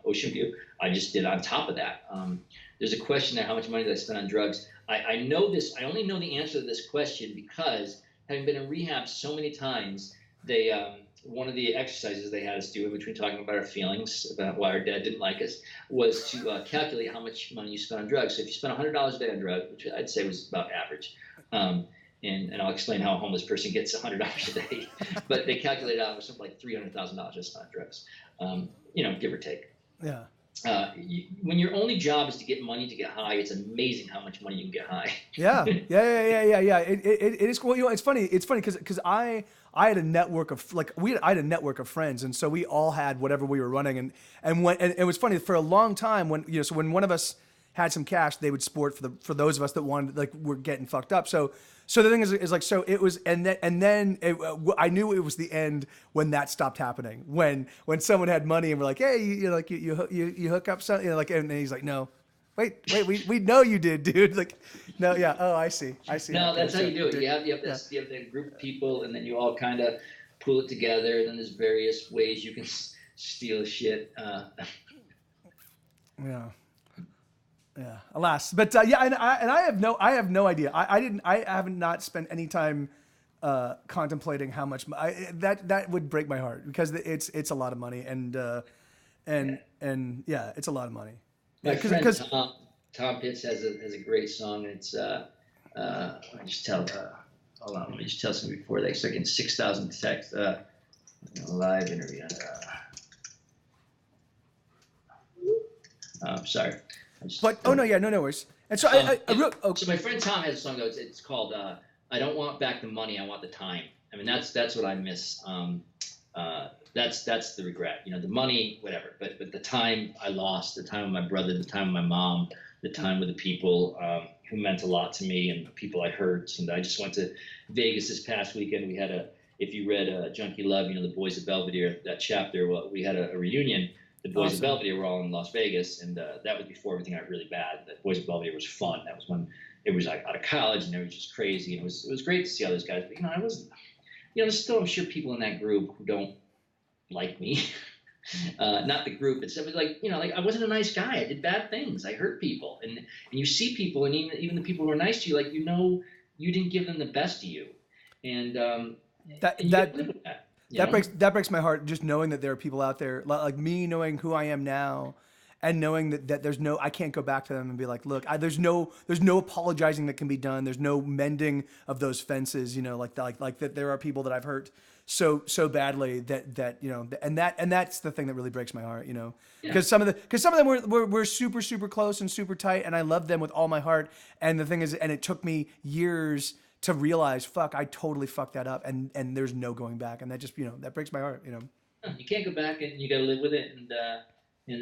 Ocean View. I just did on top of that. There's a question there: how much money did I spend on drugs? I know this. I only know the answer to this question because having been in rehab so many times, they one of the exercises they had us do in between talking about our feelings about why our dad didn't like us was to calculate how much money you spent on drugs. So if you spent $100 a day on drugs, which I'd say was about average. And I'll explain how a homeless person gets $100 a day, but they calculate out something like $300,000 just on drugs, give or take. Yeah. When your only job is to get money to get high, it's amazing how much money you can get high. Yeah. It is cool. It's funny because I had a network of I had a network of friends, and so we all had whatever we were running, and it was funny for a long time when when one of us had some cash, they would support for those of us that wanted were getting fucked up. So the thing is so it was, and then I knew it was the end when that stopped happening. When someone had money and we're like, hey, you hook up something, and he's like, no, wait, we know you did, dude. No, yeah, oh, I see. No, that's how you do it. You have that group of people, and then you all kind of pull it together. And then there's various ways you can steal shit. Yeah. Yeah, alas, but and I have no idea. I haven't not spent any time contemplating how much that would break my heart because it's a lot of money and yeah, it's a lot of money. My friend Tom Pitts has a great song. It's I just tell hold on, let me just tell something before they start getting 6,000 texts. Live interview. Sorry. No worries. And so So my friend Tom has a song though. It's called "I Don't Want Back the Money, I Want the Time." I mean, that's what I miss. That's the regret. You know, the money, whatever, but the time I lost, the time with my brother, the time with my mom, the time with the people who meant a lot to me, and the people I hurt. And I just went to Vegas this past weekend. We had if you read Junkie Love, you know, the Boys of Belvedere, that chapter. Well, we had a reunion. The Boys of Belvedere were all in Las Vegas, and that was before everything got really bad. The Boys of Belvedere was fun. That was when it was like out of college, and it was just crazy. And it was great to see all those guys. But you know, I wasn't. You know, there's still, I'm sure, people in that group who don't like me. Not the group. It's like, you know, like I wasn't a nice guy. I did bad things. I hurt people, and you see people, and even the people who are nice to you, like, you know, you didn't give them the best of you, and you live with that. That breaks my heart, just knowing that there are people out there like me, knowing who I am now, and knowing that there's no, I can't go back to them and be like, look, there's no apologizing that can be done. There's no mending of those fences, you know, like that there are people that I've hurt so badly that you know, and that's the thing that really breaks my heart, you know, because some of them were super, super close and super tight, and I loved them with all my heart. And the thing is, and it took me years to realize, fuck, I totally fucked that up, and there's no going back, and that just, you know, that breaks my heart, you know. You can't go back, and you got to live with it, and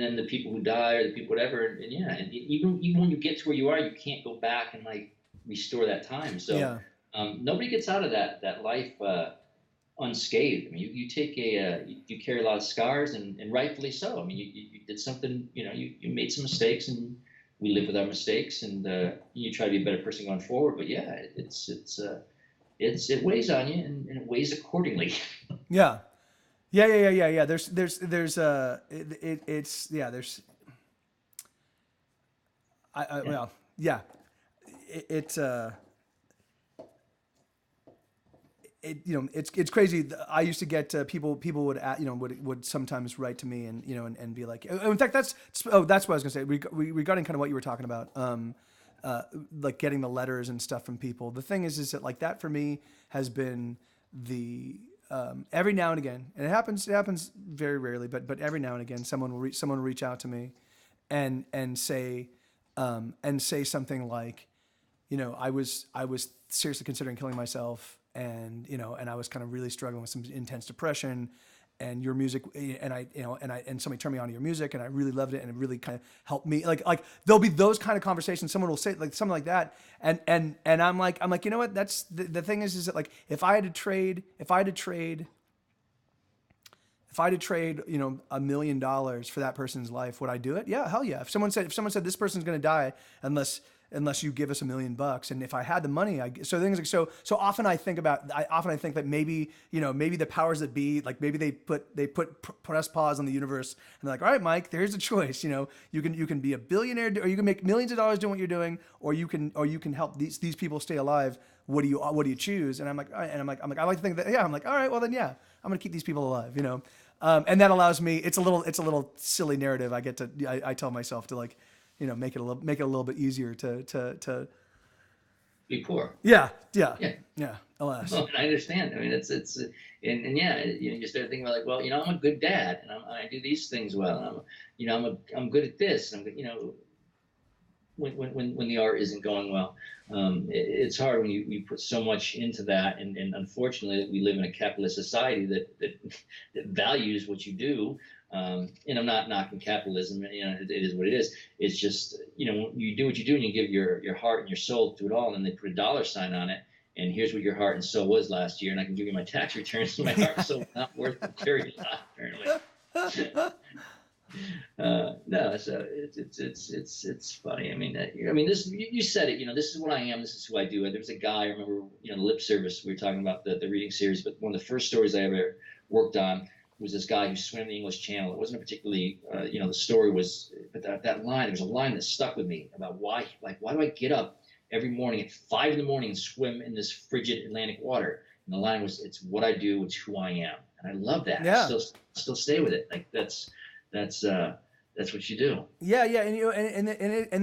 then the people who die or the people whatever, and even when you get to where you are, you can't go back and like restore that time. So nobody gets out of that life unscathed. I mean, you take you carry a lot of scars, and rightfully so. I mean, you did something, you know, you made some mistakes, and we live with our mistakes, and you try to be a better person going forward. But yeah, it weighs on you, and it weighs accordingly. Yeah. There's you know, it's crazy. I used to get people would sometimes write to me and, you know, and be like, in fact, that's what I was gonna say regarding kind of what you were talking about, like getting the letters and stuff from people. The thing is that like that for me has been the every now and again, and it happens very rarely, but every now and again, someone will reach out to me and say something like, you know, I was seriously considering killing myself, and, you know, and I was kind of really struggling with some intense depression, and your music, and somebody turned me on to your music, and I really loved it, and it really kind of helped me. Like there'll be those kind of conversations. Someone will say like something like that, and I'm like, you know what? That's the thing is that like if I had to trade, you know, $1 million for that person's life, would I do it? Yeah, hell yeah. If someone said this person's gonna die unless you give us $1 million, and if I had the money, so things like so often I think that maybe, you know, maybe the powers that be, like maybe they press pause on the universe, and they're like, all right, Mike, there's a choice. You know, you can be a billionaire, or you can make millions of dollars doing what you're doing, or you can help these people stay alive. What do you choose? And I'm like, I like to think that, I'm like, all right, well then, I'm gonna keep these people alive, you know. And that allows me. It's a little silly narrative. I tell myself to, like, you know, make it a little bit easier to be poor. Yeah. Alas. Well, I understand. I mean, it's and yeah, you know, you start thinking about like, well, you know, I'm a good dad, and I do these things well, and I'm good at this, and I'm good, you know, when the art isn't going well, it's hard when you put so much into that, and unfortunately we live in a capitalist society that values what you do. And I'm not knocking capitalism, you know, it is what it is. It's just, you know, you do what you do, and you give your heart and your soul to it all, and then they put a dollar sign on it, and here's what your heart and soul was last year, and I can give you my tax returns, and my heart and soul is not worth the material, apparently. No, so it's funny. I mean, this, you said it. You know, this is what I am. This is who I do. There's a guy, I remember, you know, the Lip Service. We were talking about the reading series, but one of the first stories I ever worked on was this guy who swam the English Channel. It wasn't a particularly, you know, the story was, but that line, there was a line that stuck with me about why do I get up every morning at 5 a.m. and swim in this frigid Atlantic water? And the line was, it's what I do, it's who I am. And I love that. Yeah. I still stay with it. Like that's what you do. Yeah, and you know, and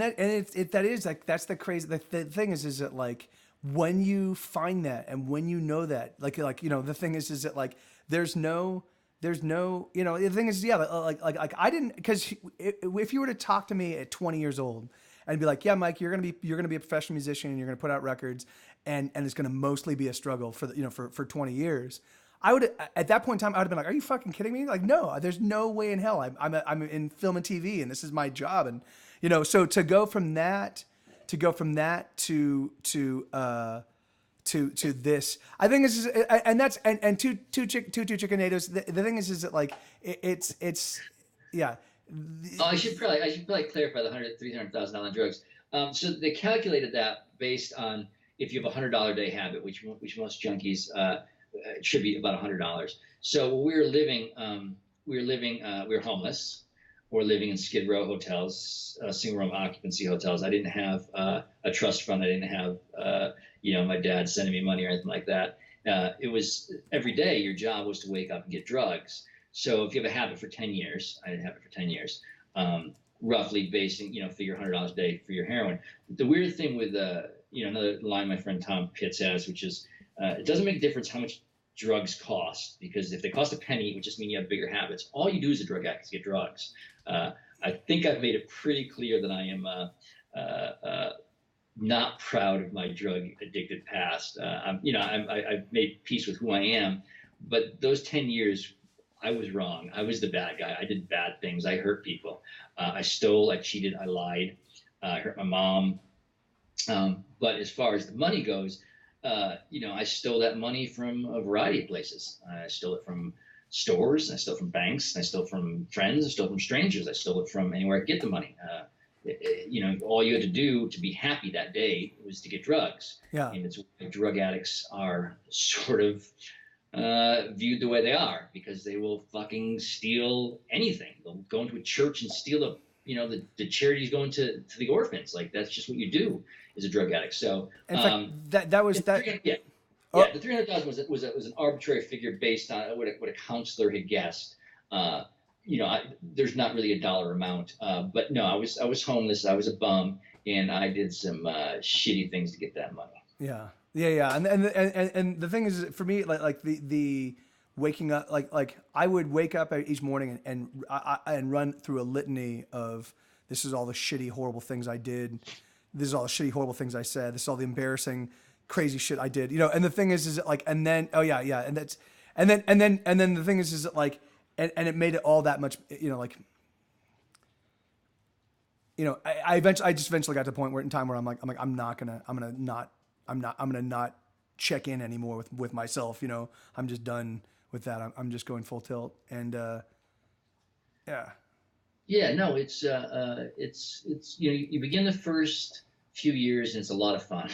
that is like, that's the crazy. The thing is that like when you find that and when you know that, like the thing is that like there's no the thing is, yeah, like I didn't, because if you were to talk to me at 20 years old and be like, yeah, Mike, you're gonna be a professional musician and you're gonna put out records and it's gonna mostly be a struggle for for 20 years. I would, at that point in time, I would have been like, are you fucking kidding me? Like, no, there's no way in hell. I'm in film and TV and this is my job. And, so to go from that to this, I think this is, and that's, and two chickenatoes. The thing is that like, it's yeah. Oh, I should probably clarify the $300,000 on drugs. So they calculated that based on if you have $100 a day habit, which most junkies it should be about $100. So we were living, we were homeless. We're living in Skid Row hotels, single room occupancy hotels. I didn't have a trust fund. I didn't have, my dad sending me money or anything like that. It was every day your job was to wake up and get drugs. So if you have a habit for 10 years, I didn't have it for 10 years, roughly basing, figure $100 a day for your heroin. The weird thing with, another line my friend Tom Pitts has, which is, it doesn't make a difference how much drugs cost, because if they cost a penny, it would just mean you have bigger habits. All you do as a drug addict is get drugs. I think I've made it pretty clear that I am not proud of my drug addicted past. I've made peace with who I am, but those 10 years, I was wrong. I was the bad guy. I did bad things. I hurt people. I stole, I cheated, I lied, I hurt my mom. But as far as the money goes, I stole that money from a variety of places. I stole it from stores, I stole it from banks, I stole it from friends, I stole it from strangers, I stole it from anywhere I could get the money. All you had to do to be happy that day was to get drugs. Yeah. And it's why drug addicts are sort of viewed the way they are, because they will fucking steal anything. They'll go into a church and steal the charities going to the orphans. Like, that's just what you do as a drug addict. So in fact, that was that. Yeah. Oh. Yeah, the 300,000 was an arbitrary figure based on what a counselor had guessed. There's not really a dollar amount, but no, I was homeless, I was a bum, and I did some shitty things to get that money. Yeah, and the thing is, for me, like the waking up, like I would wake up each morning and run through a litany of, this is all the shitty, horrible things I did. This is all the shitty, horrible things I said. This is all the embarrassing, crazy shit I did. And the thing is that like, and then, and that's, and then the thing is that like, and it made it all that much, I just eventually got to the point where I'm gonna not check in anymore with myself. I'm just done with that. I'm just going full tilt. And yeah. Yeah, no, it's you begin the first few years and it's a lot of fun.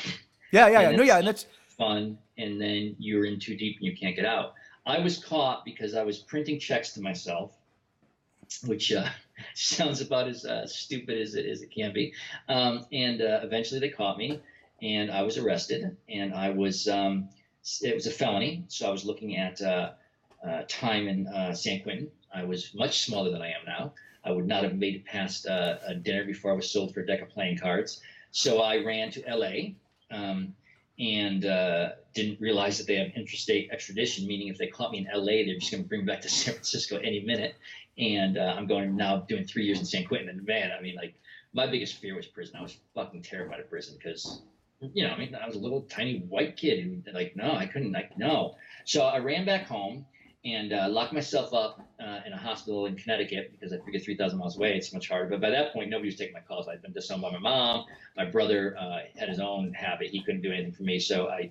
And that's fun, and then you're in too deep and you can't get out. I was caught because I was printing checks to myself, which sounds about as stupid as it can be. And eventually they caught me, and I was arrested, and it was a felony. So I was looking at time in San Quentin. I was much smaller than I am now. I would not have made it past a dinner before I was sold for a deck of playing cards. So I ran to LA. And didn't realize that they have interstate extradition, meaning if they caught me in LA, they're just going to bring me back to San Francisco any minute. And I'm going now doing 3 years in San Quentin. And man, I mean, like, my biggest fear was prison. I was fucking terrified of prison because, I was a little tiny white kid who I couldn't. So I ran back home and locked myself up in a hospital in Connecticut because I figured 3,000 miles away, it's much harder. But by that point, nobody was taking my calls. I'd been disowned by my mom. My brother had his own habit. He couldn't do anything for me. So I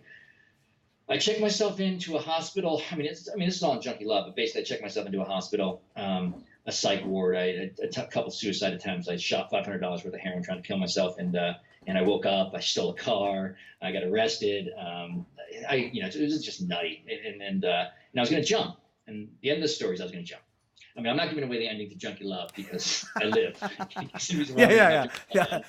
checked myself into a hospital. This is all in junkie love, but basically I checked myself into a hospital, a psych ward. I had a couple suicide attempts. I shot $500 worth of heroin trying to kill myself. And I woke up, I stole a car, I got arrested. It was just nutty. And I was going to jump. And the end of the story is I was going to jump. I'm not giving away the ending to Junkie Love because I live. Yeah.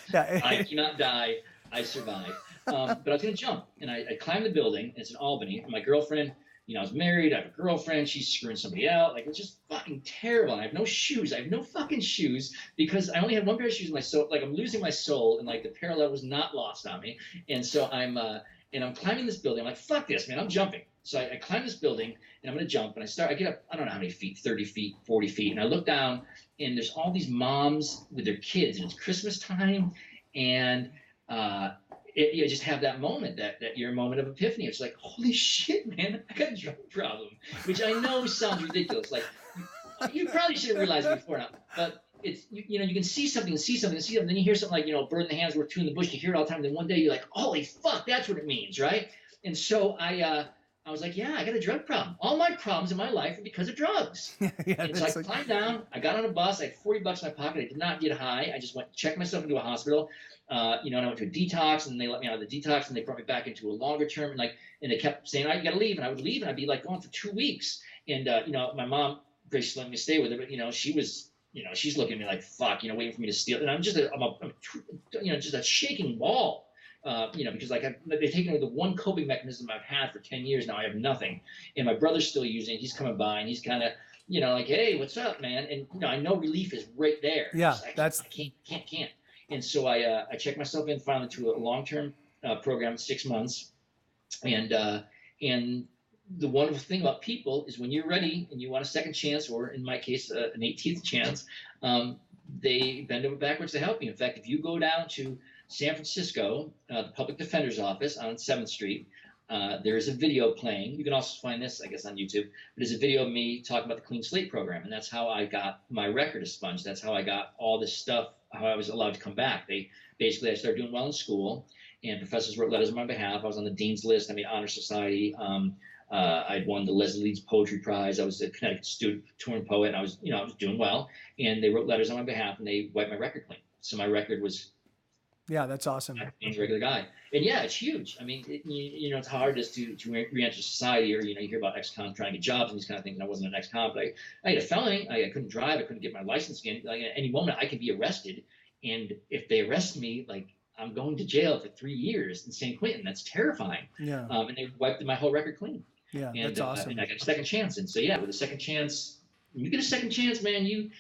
I do not die. I survive. But I was going to jump. And I climbed the building. It's in Albany. And my girlfriend, I was married. I have a girlfriend. She's screwing somebody out. Like, it's just fucking terrible. And I have no shoes. I have no fucking shoes because I only have one pair of shoes in my soul. Like, I'm losing my soul. And, like, the parallel was not lost on me. And so I'm and I'm climbing this building. I'm like, fuck this, man, I'm jumping. So I climb this building, and I'm going to jump, and I get up, I don't know how many feet, 30 feet, 40 feet, and I look down, and there's all these moms with their kids, and it's Christmas time, and you just have that moment, that your moment of epiphany. It's like, holy shit, man, I got a drug problem, which I know sounds ridiculous. Like, you probably should have realized it before now, but it's, you know, you can see something, then you hear something like, you know, bird in the hand's worth two in the bush. You hear it all the time. Then one day you're like, holy fuck, that's what it means, right? And so I was like, yeah, I got a drug problem. All my problems in my life are because of drugs. And so I climbed down. I got on a bus. I had $40 in my pocket. I did not get high. I just went checked myself into a hospital. You know, and I went to a detox, and they let me out of the detox, and they brought me back into a longer term. And they kept saying, you got to leave. And I would leave, and I'd be like gone for 2 weeks. And, you know, my mom graciously let me stay with her, but, you know, she was, you know, she's looking at me like, fuck, you know, waiting for me to steal. And I'm just a shaking ball. You know, because they've taken away the one coping mechanism I've had for 10 years now. I have nothing, and my brother's still using it. He's coming by, and he's kind of, you know, like, hey, what's up, man? And you know, I know relief is right there. Yeah, I can't. And so I checked myself in finally to a long-term program, 6 months, and the wonderful thing about people is when you're ready and you want a second chance, or in my case, an 18th chance, they bend over backwards to help you. In fact, if you go down to San Francisco, the public defender's office on 7th Street, there is a video playing. You can also find this, I guess, on YouTube. But there's a video of me talking about the Clean Slate program, and that's how I got my record expunged. That's how I got all this stuff, how I was allowed to come back. I started doing well in school, and professors wrote letters on my behalf. I was on the dean's list. I made honor society. I'd won the Leslie Leeds Poetry Prize. I was a Connecticut student touring poet, and I was doing well. And they wrote letters on my behalf, and they wiped my record clean. So my record was. Yeah, that's awesome. I'm a regular guy. And yeah, it's huge. I mean, you know, it's hard just to re-enter society, or, you know, you hear about ex-cons trying to get jobs and these kind of things. And I wasn't an ex-con, but I had a felony. I couldn't drive. I couldn't get my license again. Like, at any moment I could be arrested. And if they arrest me, like, I'm going to jail for 3 years in San Quentin. That's terrifying. Yeah. And they wiped my whole record clean. Yeah, and, that's awesome. And I got a second chance. And so, yeah, with a second chance, when you get a second chance, man, you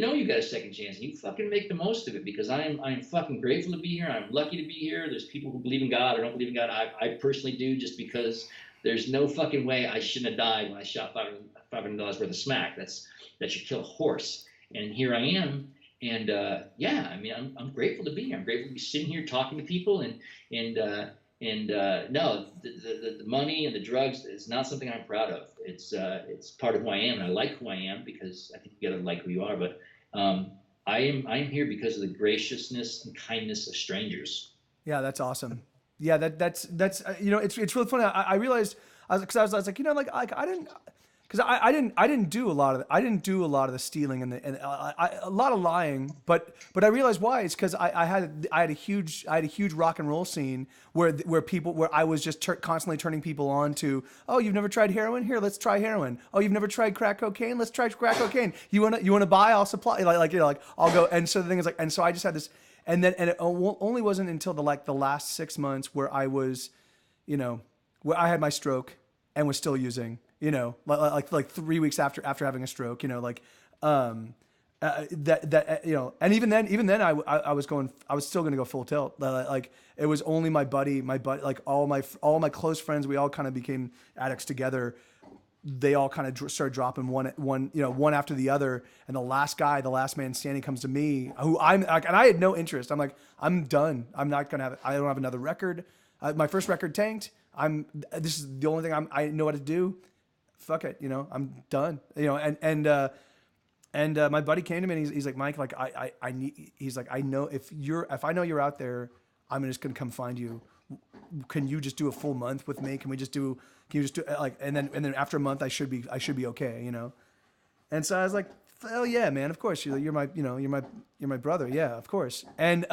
know you got a second chance. You fucking make the most of it, because I'm fucking grateful to be here. I'm lucky to be here. There's people who believe in God or don't believe in God. I personally do, just because there's no fucking way I shouldn't have died when I shot $500 worth of smack. That should kill a horse. And here I am. And yeah, I mean, I'm grateful to be here. I'm grateful to be sitting here talking to people. No, the money and the drugs is not something I'm proud of. It's part of who I am, and I like who I am, because I think you gotta like who you are. But I am here because of the graciousness and kindness of strangers. Yeah, that's awesome. Yeah, that's you know, it's really funny. I realized I was like, you know, like I didn't. Because I didn't do a lot of the stealing and a lot of lying, but I realized why. It's because I had a huge rock and roll scene where I was just constantly turning people on to, oh, you've never tried heroin? Here, let's try heroin. Oh, you've never tried crack cocaine? Let's try crack cocaine. You wanna buy? I'll supply. Like I'll go. And so the thing is, like, and so I just had this, and it only wasn't until the last 6 months where I was, you know, where I had my stroke and was still using. You know, like 3 weeks after having a stroke, you know, like, you know, and even then I was still going to go full tilt. Like it was only my buddy, like all my close friends, we all kind of became addicts together. They all kind of started dropping one after the other. And the last man standing comes to me, who and I had no interest. I'm like, I'm done. I'm not going to I don't have another record. My first record tanked. This is the only thing I know how to do. Fuck it, you know, I'm done, you know, and my buddy came to me and he's like, Mike, like I need, he's like, I know if I know you're out there, I'm just going to come find you. Can you just do a full month with me? Can you just do like, and then after a month I should be okay, you know? And so I was like, hell yeah, man. Of course. You're my brother. Yeah, of course. And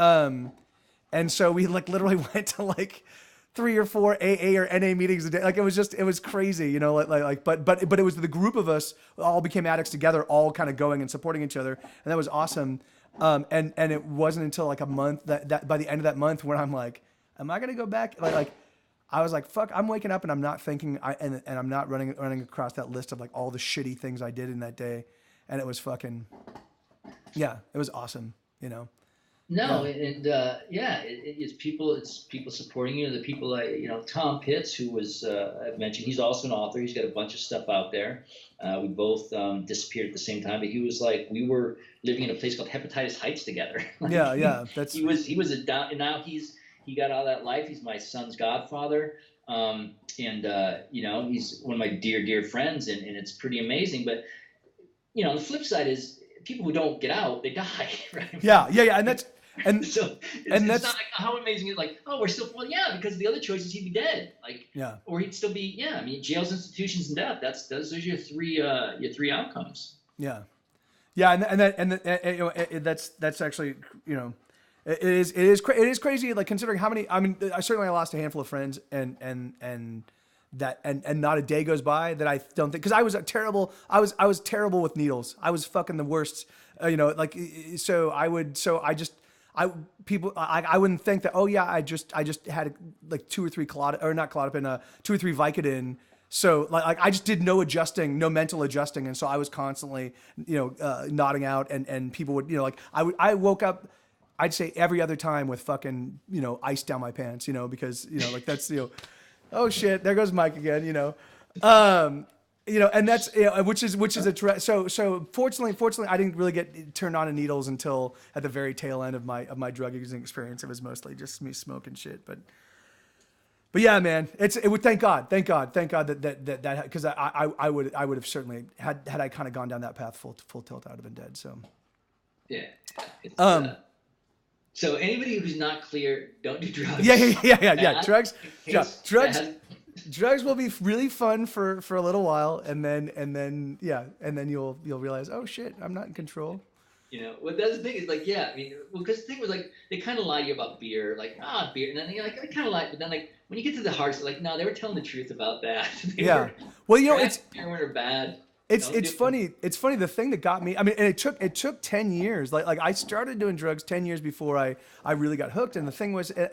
so we like literally went to like 3 or 4 AA or NA meetings a day. Like it was crazy, you know, but it was the group of us all became addicts together, all kind of going and supporting each other. And that was awesome. And it wasn't until like a month that by the end of that month when I'm like, am I going to go back? Like I was like, fuck, I'm waking up and I'm not thinking, and I'm not running across that list of like all the shitty things I did in that day. And it was fucking, yeah, it was awesome, you know? No, and it's people supporting you. The people Tom Pitts, who was I've mentioned, he's also an author. He's got a bunch of stuff out there. We both disappeared at the same time, but he was like, we were living in a place called Hepatitis Heights together. Like, That's he was a down, and now he got all that life. He's my son's godfather, and he's one of my dear friends, and it's pretty amazing. But the flip side is people who don't get out, they die, right? yeah, and that's. And so it's not like how amazing is it, like, oh, we're still, well, yeah, because the other choice is he'd be dead, like, or he'd still be, I mean, jails, institutions, and death. Those are your three outcomes. Yeah, and that's actually, it is crazy, like, considering how many. I mean, I certainly lost a handful of friends, and not a day goes by that I don't think, because I was terrible with needles. I was fucking the worst, like, I wouldn't think that, oh yeah, I just had like 2 or 3 Clonopin, 2 or 3 Vicodin. So like I just did no mental adjusting. And so I was constantly, nodding out, and people would, like I woke up, I'd say every other time with fucking, ice down my pants, because, like that's, oh shit, there goes Mike again, and that's, which is so fortunately I didn't really get turned on to needles until at the very tail end of my drug using experience. It was mostly just me smoking shit, but yeah, man, it would, thank God that, because I would have certainly had I kind of gone down that path full tilt, I would have been dead. So yeah, so anybody who's not clear, don't do drugs. Yeah. Drugs will be really fun for a little while, and then you'll realize, oh shit, I'm not in control. Well, that's the thing is, like, I mean, because the thing was, like, they kind of lie to you about beer, like, beer, and then you're like, I kind of like, but then, like, when you get to the heart, it's like, no, they were telling the truth about that. Well, it's bad. It's funny. It's funny. The thing that got me, I mean, and it took 10 years. Like I started doing drugs 10 years before I really got hooked. And the thing was, is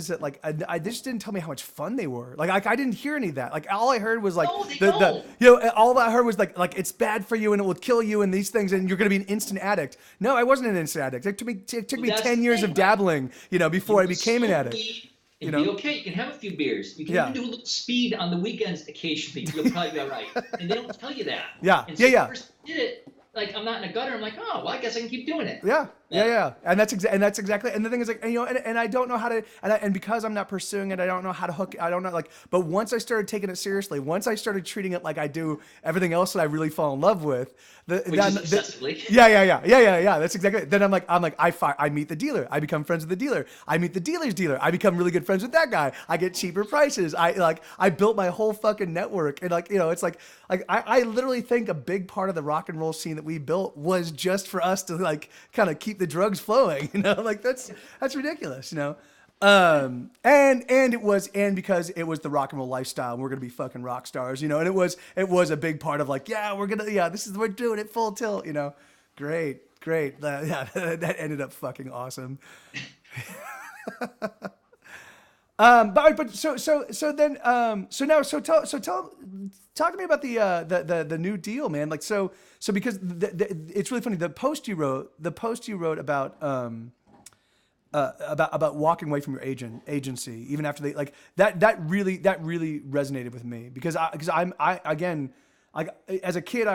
that, like, I just didn't tell me how much fun they were. Like I didn't hear any of that. Like all I heard was like all I heard was like it's bad for you and it will kill you and these things and you're gonna be an instant addict. No, I wasn't an instant addict. It took me 10 years of dabbling, before I became an addict. Be okay. You can have a few beers. You can even do a little speed on the weekends occasionally. You'll probably be all right. And they don't tell you that. And so the person did it. Like, I'm not in a gutter. I'm like, oh, well, I guess I can keep doing it. Yeah. And that's exactly. And the thing is, like, and I don't know how to. And because I'm not pursuing it, I don't know how to hook. I don't know, like. But once I started taking it seriously, once I started treating it like I do everything else that I really fall in love with, obsessively. Yeah. That's exactly. Then I'm like, I meet the dealer. I become friends with the dealer. I meet the dealer's dealer. I become really good friends with that guy. I get cheaper prices. I built my whole fucking network, and it's like I literally think a big part of the rock and roll scene that we built was just for us to, like, kind of keep the drugs flowing, like that's ridiculous, and because it was the rock and roll lifestyle, and we're gonna be fucking rock stars, and it was a big part of, like, we're doing it full tilt, great that ended up fucking awesome. Talk to me about the new deal, man. Like, so because it's really funny. The post you wrote about walking away from your agency, even after they, like, that really resonated with me, because as a kid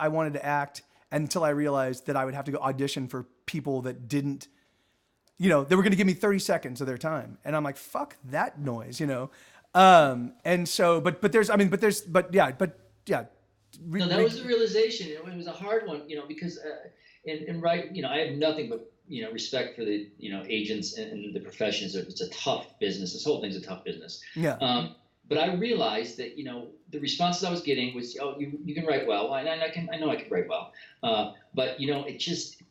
I wanted to act until I realized that I would have to go audition for people that didn't, they were going to give me 30 seconds of their time. And I'm like, fuck that noise, And so, but yeah. No, that was the realization. It was a hard one, because, right, I have nothing but, respect for the, agents and the professions. It's a tough business. This whole thing's a tough business. Yeah. But I realized that, the responses I was getting was, oh, you can write well. I know I can write well. But, it just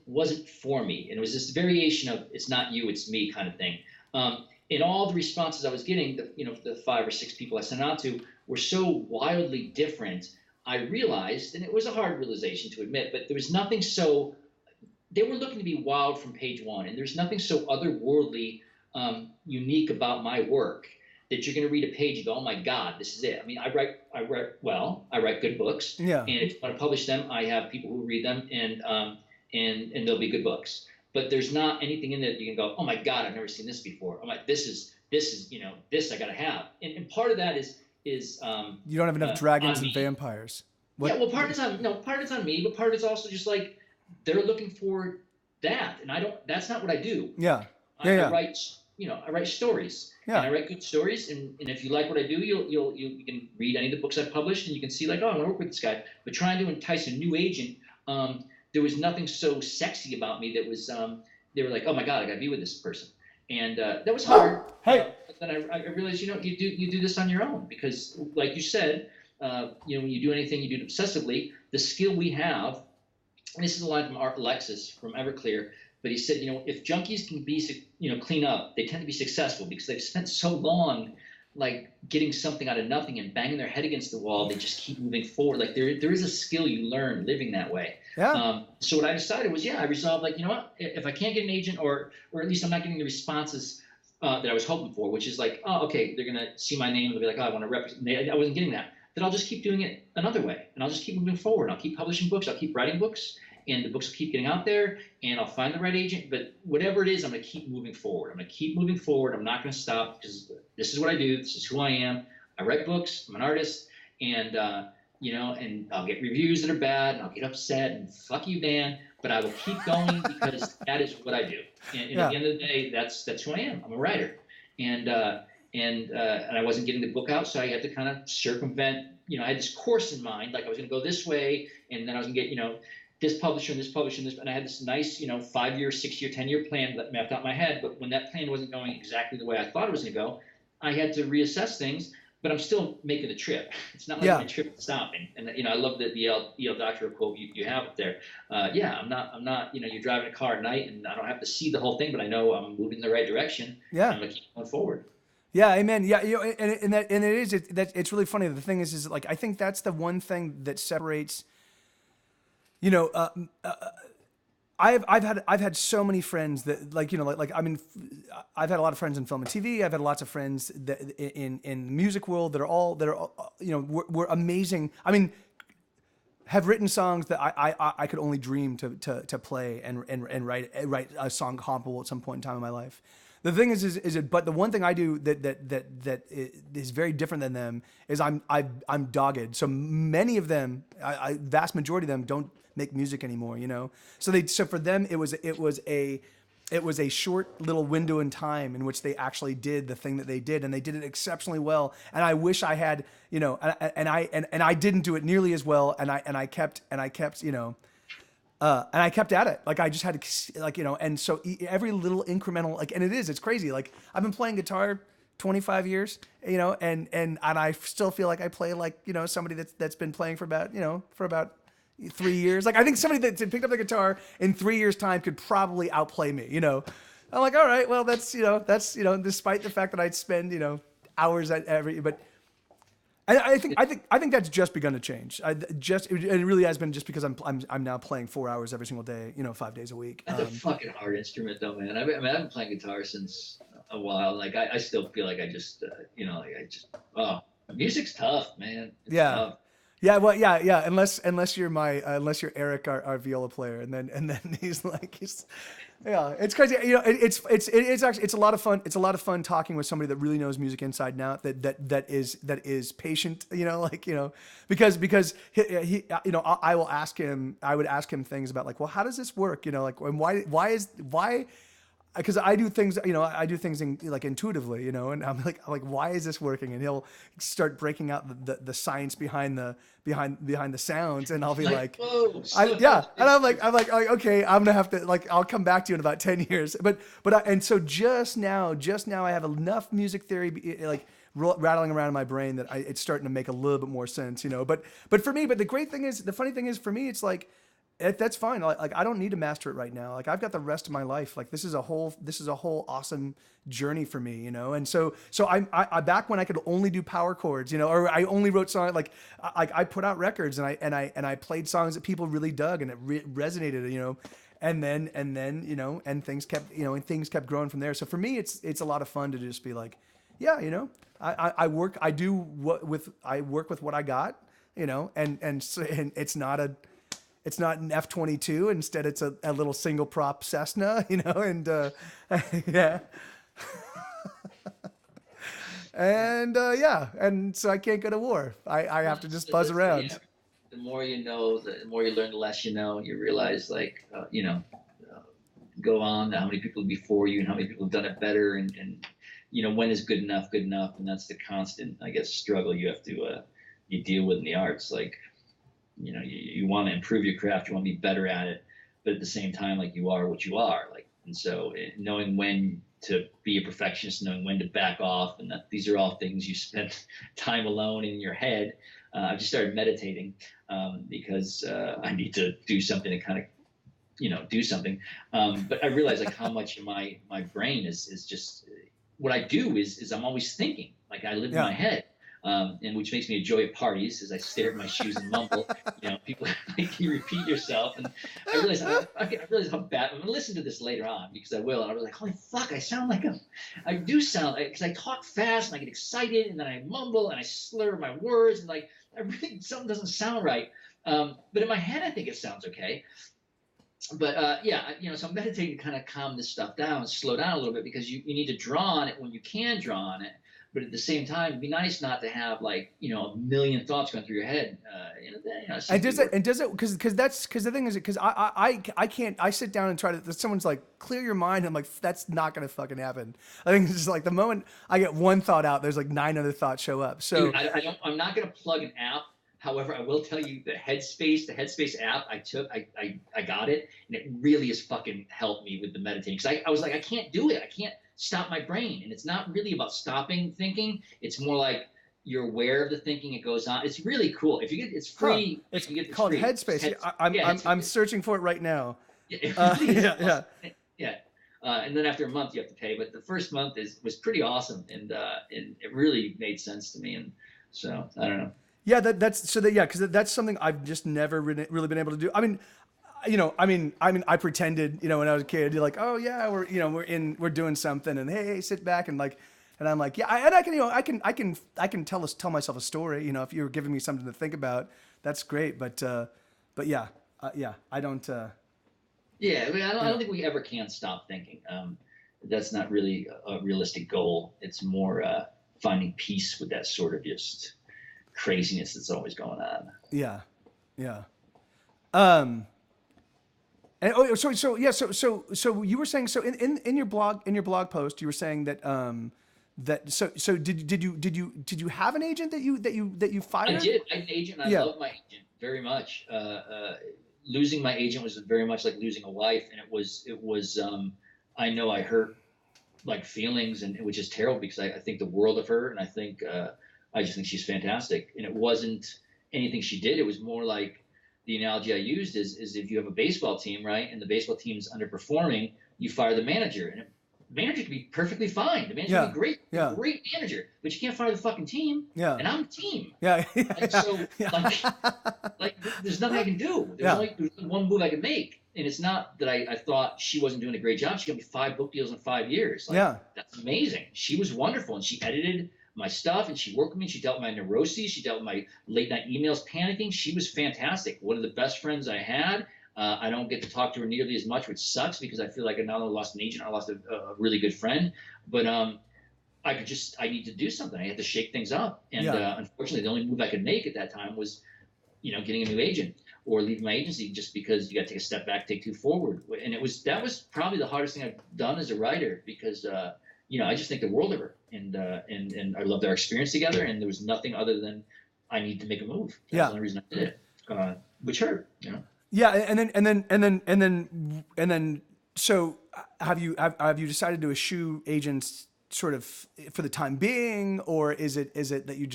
wasn't for me. And it was this variation of, it's not you, it's me kind of thing. And all the responses I was getting, the 5 or 6 people I sent out to were so wildly different. I realized, and it was a hard realization to admit, but there was nothing so, they were looking to be wild from page one. And there's nothing so otherworldly, unique about my work that you're going to read a page and go, oh my God, this is it. I mean, I write well, I write good books. Yeah. And if I want to publish them, I have people who read them. and they'll be good books. But there's not anything in there that you can go, oh my God, I've never seen this before. I'm like, this is this I gotta have. And part of that is You don't have enough dragons and me. vampires. What? Yeah, well, part of it's on part of it's on me, but part of it's also just like they're looking for that, and I don't. That's not what I do. Yeah. I write, I write stories, Yeah. and I write good stories, and if you like what I do, you can read any of the books I've published, and you can see like, oh, I want to work with this guy. But trying to entice a new agent, there was nothing so sexy about me that was. They were like, oh my God, I got to be with this person, and that was hard. Hey. But then I realized, you do this on your own because, like you said, when you do anything, you do it obsessively. The skill we have, and this is a line from Art Alexis from Everclear. But he said, if junkies can be, clean up, they tend to be successful because they've spent so long, like getting something out of nothing and banging their head against the wall. They just keep moving forward. Like there is a skill you learn living that way. Yeah. So what I decided was, I resolved like, if I can't get an agent or at least I'm not getting the responses that I was hoping for, which is like, oh, okay, they're gonna see my name and they'll be like, oh, I want to represent. I wasn't getting that. Then I'll just keep doing it another way, and I'll just keep moving forward. I'll keep publishing books. I'll keep writing books. And the books will keep getting out there, and I'll find the right agent. But whatever it is, I'm going to keep moving forward. I'm going to keep moving forward. I'm not going to stop because this is what I do. This is who I am. I write books. I'm an artist, and and I'll get reviews that are bad, and I'll get upset, and fuck you, Dan. But I will keep going because that is what I do. And at the end of the day, that's who I am. I'm a writer, and I wasn't getting the book out, so I had to kind of circumvent. I had this course in mind, like I was going to go this way, and then I was going to get this publisher and this publisher and this, and I had this nice, 5-year, 6-year, 10-year plan that mapped out in my head. But when that plan wasn't going exactly the way I thought it was going to go, I had to reassess things. But I'm still making the trip. It's not like my trip is stopping. And I love the E.L. Doctor quote you have up there. I'm not. You're driving a car at night, and I don't have to see the whole thing, but I know I'm moving in the right direction. Yeah, I'm gonna keep going forward. Yeah, amen. Yeah, it's really funny. The thing is like I think that's the one thing that separates. I've had so many friends that I've had a lot of friends in film and TV. I've had lots of friends that in the music world that are all were amazing. I mean, have written songs that I could only dream to play and write a song comparable at some point in time in my life. The thing but the one thing I do that is very different than them is I'm dogged. So many of them, vast majority of them, don't make music anymore. So for them it was a short little window in time in which they actually did the thing that they did, and they did it exceptionally well. And I wish I had, and I didn't do it nearly as well. And I kept at it. Like I just had to, and so every little incremental, it's crazy. Like I've been playing guitar 25 years, and I still feel like I play like, somebody that's been playing for about 3 years. Like I think somebody that picked up the guitar in 3 years time could probably outplay me, I'm like, all right, well that's despite the fact that I'd spend, hours at but I think that's just begun to change. It really has been just because I'm now playing 4 hours every single day, 5 days a week. That's a fucking hard instrument though, man. I've been playing guitar since a while. Like I still feel like music's tough, man. It's tough. Yeah, well, yeah. Unless you're Eric, our viola player, and then he's it's crazy. It's a lot of fun. It's a lot of fun talking with somebody that really knows music inside and out. That is patient. Because he I will ask him. I would ask him things about like, well, how does this work? And why. Because I do things, intuitively, and I'm like, why is this working? And he'll start breaking out the science behind the sounds, and I'll be like, and I'm like, okay, I'm gonna have to I'll come back to you in about 10 years. So just now I have enough music theory rattling around in my brain that it's starting to make a little bit more sense, But for me, the funny thing is for me, it's like. That's fine. Like I don't need to master it right now. Like I've got the rest of my life. Like this is a whole awesome journey for me, And so I back when I could only do power chords, or I only wrote songs. Like I put out records and I played songs that people really dug and it resonated, And then things kept growing from there. So for me, it's a lot of fun to just be like, I work with what I got, and it's not a. it's not an F-22. Instead, it's a little single prop Cessna, and yeah. And so I can't go to war. I have to just buzz around. Yeah, the more you know, the more you learn, the less you know. You realize, like, go on, how many people before you and how many people have done it better, and when is good enough, and that's the constant, I guess, struggle you have to you deal with in the arts. Like, you want to improve your craft, you want to be better at it, but at the same time, like, you are what you are, like, and so knowing when to be a perfectionist, knowing when to back off, and that these are all things you spend time alone in your head. I've just started meditating because I need to do something to kind of do something. But I realize, like, how much of my brain is just what I do is I'm always thinking, like, I live in my head. And which makes me a joy at parties as I stare at my shoes and mumble. People make you repeat yourself, and I realize how bad. I'm gonna listen to this later on because I will, and I was like, holy fuck, I sound like I do sound like, because I talk fast and I get excited and then I mumble and I slur my words and, like, I really, something doesn't sound right. But in my head, I think it sounds okay. But so I'm meditating to kind of calm this stuff down, slow down a little bit, because you need to draw on it when you can draw on it. But at the same time, it'd be nice not to have, like, a million thoughts going through your head. And does it? Because the thing is, because I can't. I sit down and try to. Someone's like, clear your mind. I'm like, that's not gonna fucking happen. I think it's just like the moment I get one thought out, there's like 9 other thoughts show up. So dude, I'm not gonna plug an app. However, I will tell you, the Headspace app I got it, and it really has fucking helped me with the meditating. Because I was like, I can't do it. I can't stop my brain. And it's not really about stopping thinking. It's more like you're aware of the thinking. It goes on. It's really cool. If you get, it's free. It's you get called free. Headspace. I'm searching for it right now. Yeah, yeah. And then after a month you have to pay, but the first month was pretty awesome, and it really made sense to me. And so I don't know. Yeah, because that's something I've just never really been able to do. I mean, I pretended, when I was a kid, you're like, oh yeah, we're doing something, and hey, sit back, and like, and I'm like, yeah, and I can tell myself a story, if you're giving me something to think about, that's great, but yeah, I don't. Yeah, I mean, I don't think we ever can stop thinking. That's not really a realistic goal. It's more finding peace with that sort of just craziness that's always going on. Yeah. And so you were saying, so in your blog post you were saying that so did you have an agent that you fired? I did. I had an agent. I love my agent very much. Losing my agent was very much like losing a wife, and it was I know I hurt, like, feelings, and which is terrible, because I think the world of her, and I just think she's fantastic. And it wasn't anything she did. It was more like, the analogy I used is if you have a baseball team, right, and the baseball team's underperforming, you fire the manager, and the manager can be perfectly fine. The manager can be great, great manager, but you can't fire the fucking team. Yeah. And I'm the team. Yeah. And so, like, there's nothing I can do. There's only one move I can make. And it's not that I thought she wasn't doing a great job. She got me 5 book deals in 5 years. Like, that's amazing. She was wonderful, and she edited my stuff, and she worked with me. She dealt with my neuroses. She dealt with my late night emails, panicking. She was fantastic. One of the best friends I had. I don't get to talk to her nearly as much, which sucks, because I feel like I not only lost an agent, I lost a really good friend. But I need to do something. I had to shake things up. And unfortunately, the only move I could make at that time was, getting a new agent or leaving my agency, just because you got to take a step back, take 2 forward. And that was probably the hardest thing I've done as a writer, because I just think the world of her, and I loved our experience together, and there was nothing other than I need to make a move. That's the only reason I did it, which hurt, Yeah, and then so have you decided to eschew agents sort of for the time being, or is it that you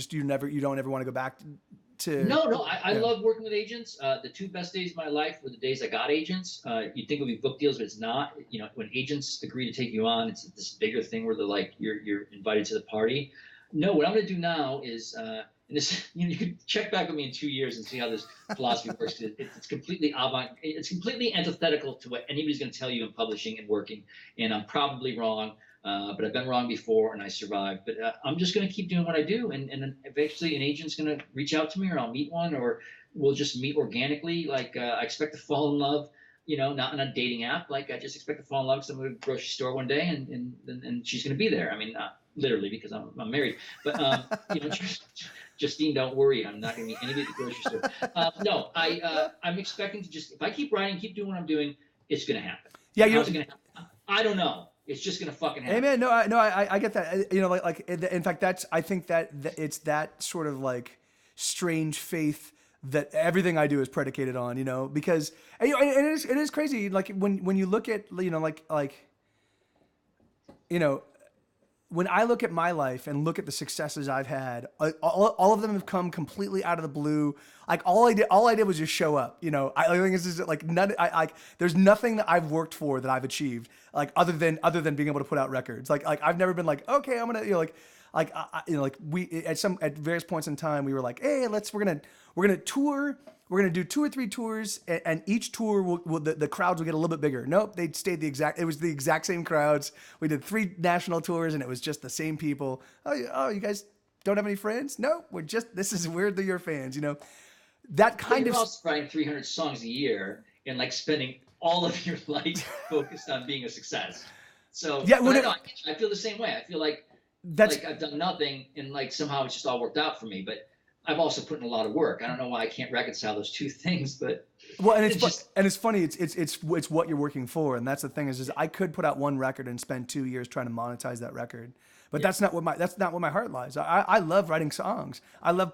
don't ever want to go back to? No, I love working with agents. The 2 best days of my life were the days I got agents. You'd think it would be book deals, but it's not. When agents agree to take you on, it's this bigger thing where they're like, you're invited to the party. No, what I'm going to do now is, and this, you can check back with me in 2 years and see how this philosophy works. It's completely it's completely antithetical to what anybody's going to tell you in publishing and working, and I'm probably wrong. But I've been wrong before, and I survived. But I'm just going to keep doing what I do, and then eventually an agent's going to reach out to me, or I'll meet one, or we'll just meet organically. Like I expect to fall in love, not in a dating app. Like I just expect to fall in love because I'm going to the grocery store one day and she's going to be there. I mean, not literally because I'm married, but Justine, don't worry, I'm not going to meet anybody at the grocery store. No, I'm expecting to just, if I keep writing, keep doing what I'm doing, it's going to happen. Yeah, how's it going to happen? I don't know. It's just going to fucking happen. Amen. No, I get that. Like in fact, I think that it's that sort of like strange faith that everything I do is predicated on, because and it is crazy. Like when you look at, when I look at my life and look at the successes I've had, all of them have come completely out of the blue. Like all I did was just show up. I think this is like none. There's nothing that I've worked for that I've achieved, like other than being able to put out records. Like I've never been like, okay, I'm gonna, we at various points in time we were like, hey, we're gonna tour. We're going to do 2 or 3 tours, and each tour the crowds will get a little bit bigger. Nope, they stayed it was the exact same crowds. We did 3 national tours, and it was just the same people. Oh, you guys don't have any friends? No, this is weird that you're fans, That kind you're of... also writing 300 songs a year and like spending all of your life focused on being a success. So yeah, I feel the same way. I feel like I've done nothing, and like somehow it's just all worked out for me, but I've also put in a lot of work. I don't know why I can't reconcile those two things, but and it's funny. It's what you're working for, and that's the thing is I could put out one record and spend 2 years trying to monetize that record, but that's not what my heart lies. I love writing songs. I love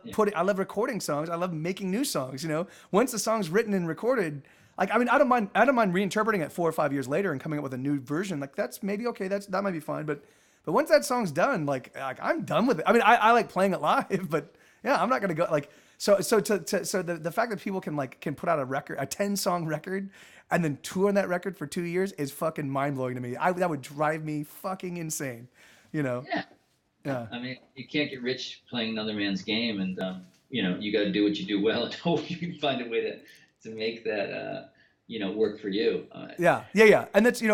recording songs. I love making new songs. Once the song's written and recorded, like I don't mind reinterpreting it 4 or 5 years later and coming up with a new version. Like that's maybe okay. That might be fine. But once that song's done, like I'm done with it. I mean, I like playing it live, but. Yeah, I'm not gonna go like so the fact that people can put out a record, a 10-song record, and then tour on that record for 2 years is fucking mind blowing to me. That would drive me fucking insane, Yeah. I mean, you can't get rich playing another man's game, and you got to do what you do well, and hope you can find a way to make that work for you. Yeah, and that's so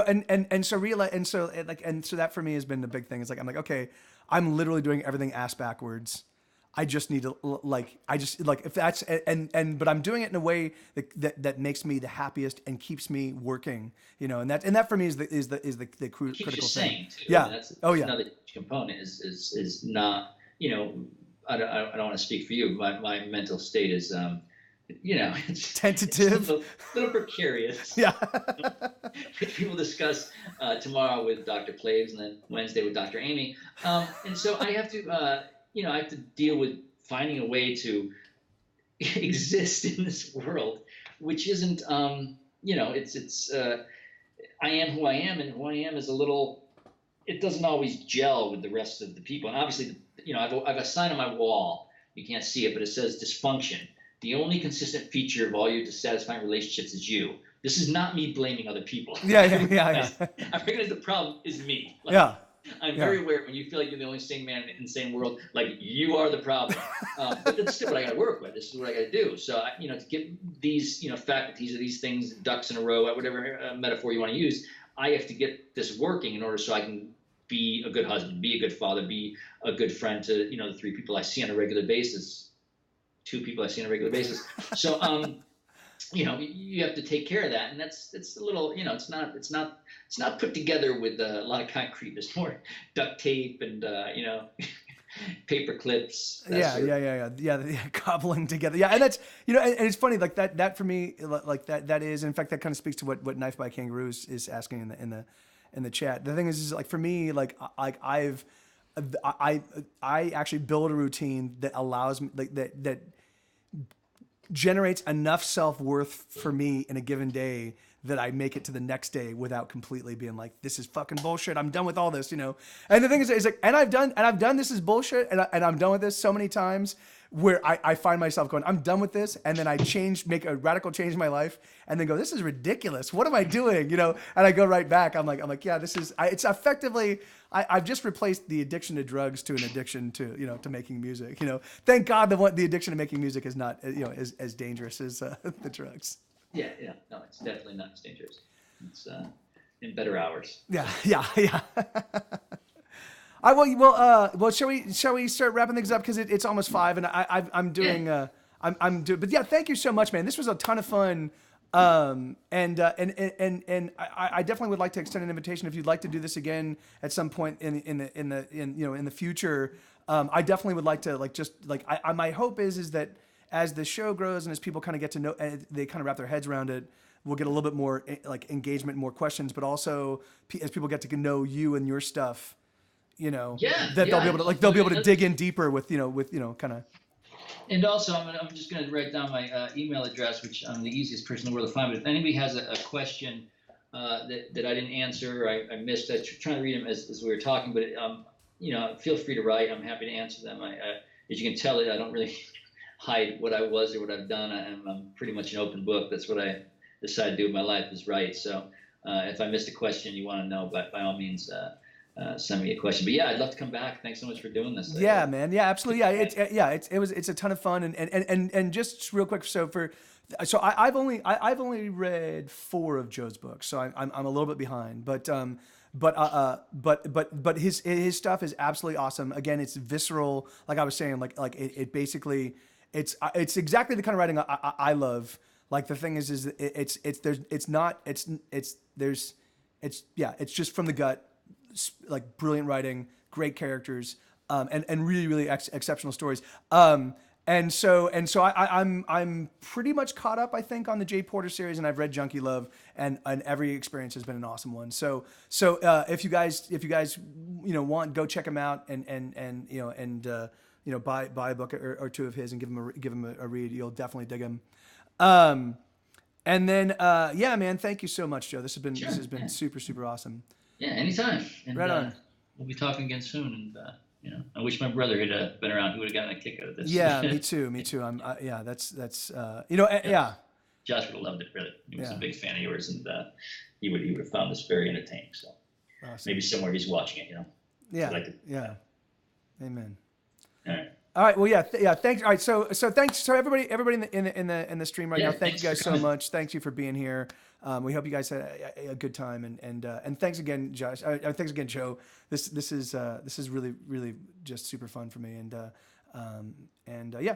that for me has been the big thing. Is like I'm like, okay, I'm literally doing everything ass backwards. I just need to if that's but I'm doing it in a way that makes me the happiest and keeps me working, and that for me is the critical thing. Too. Yeah. I mean, that's another component is not, I don't want to speak for you. My mental state is it's tentative, it's a little precarious. Yeah. People discuss tomorrow with Dr. Claves and then Wednesday with Dr. Amy, and so I have to. I have to deal with finding a way to exist in this world, which isn't, it's I am who I am, and who I am is it doesn't always gel with the rest of the people. And obviously, I've a sign on my wall. You can't see it, but it says dysfunction. The only consistent feature of all your dissatisfying relationships is you. This is not me blaming other people. Yeah. I recognize the problem is me. I'm very aware when you feel like you're the only sane man in the insane world, like you are the problem. But that's still what I got to work with. This is what I got to do. So, to get these, faculties of these things, ducks in a row, whatever metaphor you want to use, I have to get this working in order so I can be a good husband, be a good father, be a good friend to, the 3 people I see on a regular basis, 2 people I see on a regular basis. So, you have to take care of that, and it's a little, it's not put together with a lot of concrete. There's more duct tape and paper clips. Yeah, cobbling together. Yeah, and that's and it's funny like that for me, like that is, in fact, that kind of speaks to what Knife by Kangaroo is asking in the chat. The thing is like for me, like I actually build a routine that allows me that generates enough self-worth for me in a given day that I make it to the next day without completely being like, this is fucking bullshit. I'm done with all this, And the thing is like, and I've done this is bullshit, and I'm done with this so many times where I find myself going, I'm done with this, and then I make a radical change in my life, and then go, this is ridiculous. What am I doing? And I go right back. I'm like, yeah, it's effectively. I've just replaced the addiction to drugs to an addiction to to making music. Thank God the addiction to making music is not as dangerous as the drugs. Yeah, no, it's definitely not as dangerous. It's in better hours. Yeah. Well, shall we start wrapping things up because it's almost 5, and I'm doing but yeah, thank you so much, man. This was a ton of fun. I definitely would like to extend an invitation if you'd like to do this again at some point in the future. I definitely would like to my hope is that as the show grows and as people kind of get to know, they kind of wrap their heads around it, we'll get a little bit more like engagement, more questions, but also as people get to know you and your stuff, they'll be able to dig in deeper with kind of. And also, I'm just going to write down my email address, which I'm the easiest person in the world to find. But if anybody has a question that I didn't answer or I missed, I'm trying to read them as we were talking. But feel free to write. I'm happy to answer them. As you can tell, I don't really hide what I was or what I've done. I'm pretty much an open book. That's what I decided to do with my life, is write. So if I missed a question you want to know, by all means. Send me a question, but yeah, I'd love to come back. Thanks so much for doing this. Yeah, man. Yeah, absolutely. Yeah, it's a ton of fun, and just real quick. So I've only read 4 of Joe's books, so I'm a little bit behind, but his stuff is absolutely awesome. Again, it's visceral, like I was saying, like it basically it's exactly the kind of writing I love. Like the thing is it's just from the gut. Like brilliant writing, great characters, and really, really exceptional stories. And so I'm pretty much caught up, I think, on the Jay Porter series, and I've read Junkie Love, and every experience has been an awesome one. So if you guys want, go check him out, and buy a book or 2 of his and give him a read. You'll definitely dig him. And then yeah, man, thank you so much, Joe. This has been super, super awesome. Yeah, anytime. And, right on. We'll be talking again soon, and I wish my brother had been around. He would have gotten a kick out of this. Yeah, me too. Yeah, that's yeah. Josh would have loved it, really. He was a big fan of yours, and he would have found this very entertaining. So awesome. Maybe somewhere he's watching it, Yeah. Yeah. Amen. All right. All right. Well, yeah. Thanks. All right. So thanks. So everybody in the stream right now. Thank you guys so much. Thank you for being here. We hope you guys had a good time, and thanks again, Josh. Thanks again, Joe. This is really, really just super fun for me, and yeah.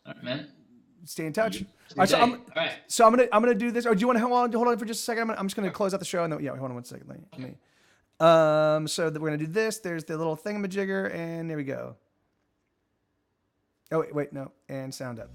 All right, man. Stay in touch. All right. So I'm gonna do this. Or do you want to hold on for just a second? I'm just gonna close out the show, and then, hold on one second. Let me. So we're gonna do this. There's the little thingamajigger, and there we go. Oh wait, no, and sound up.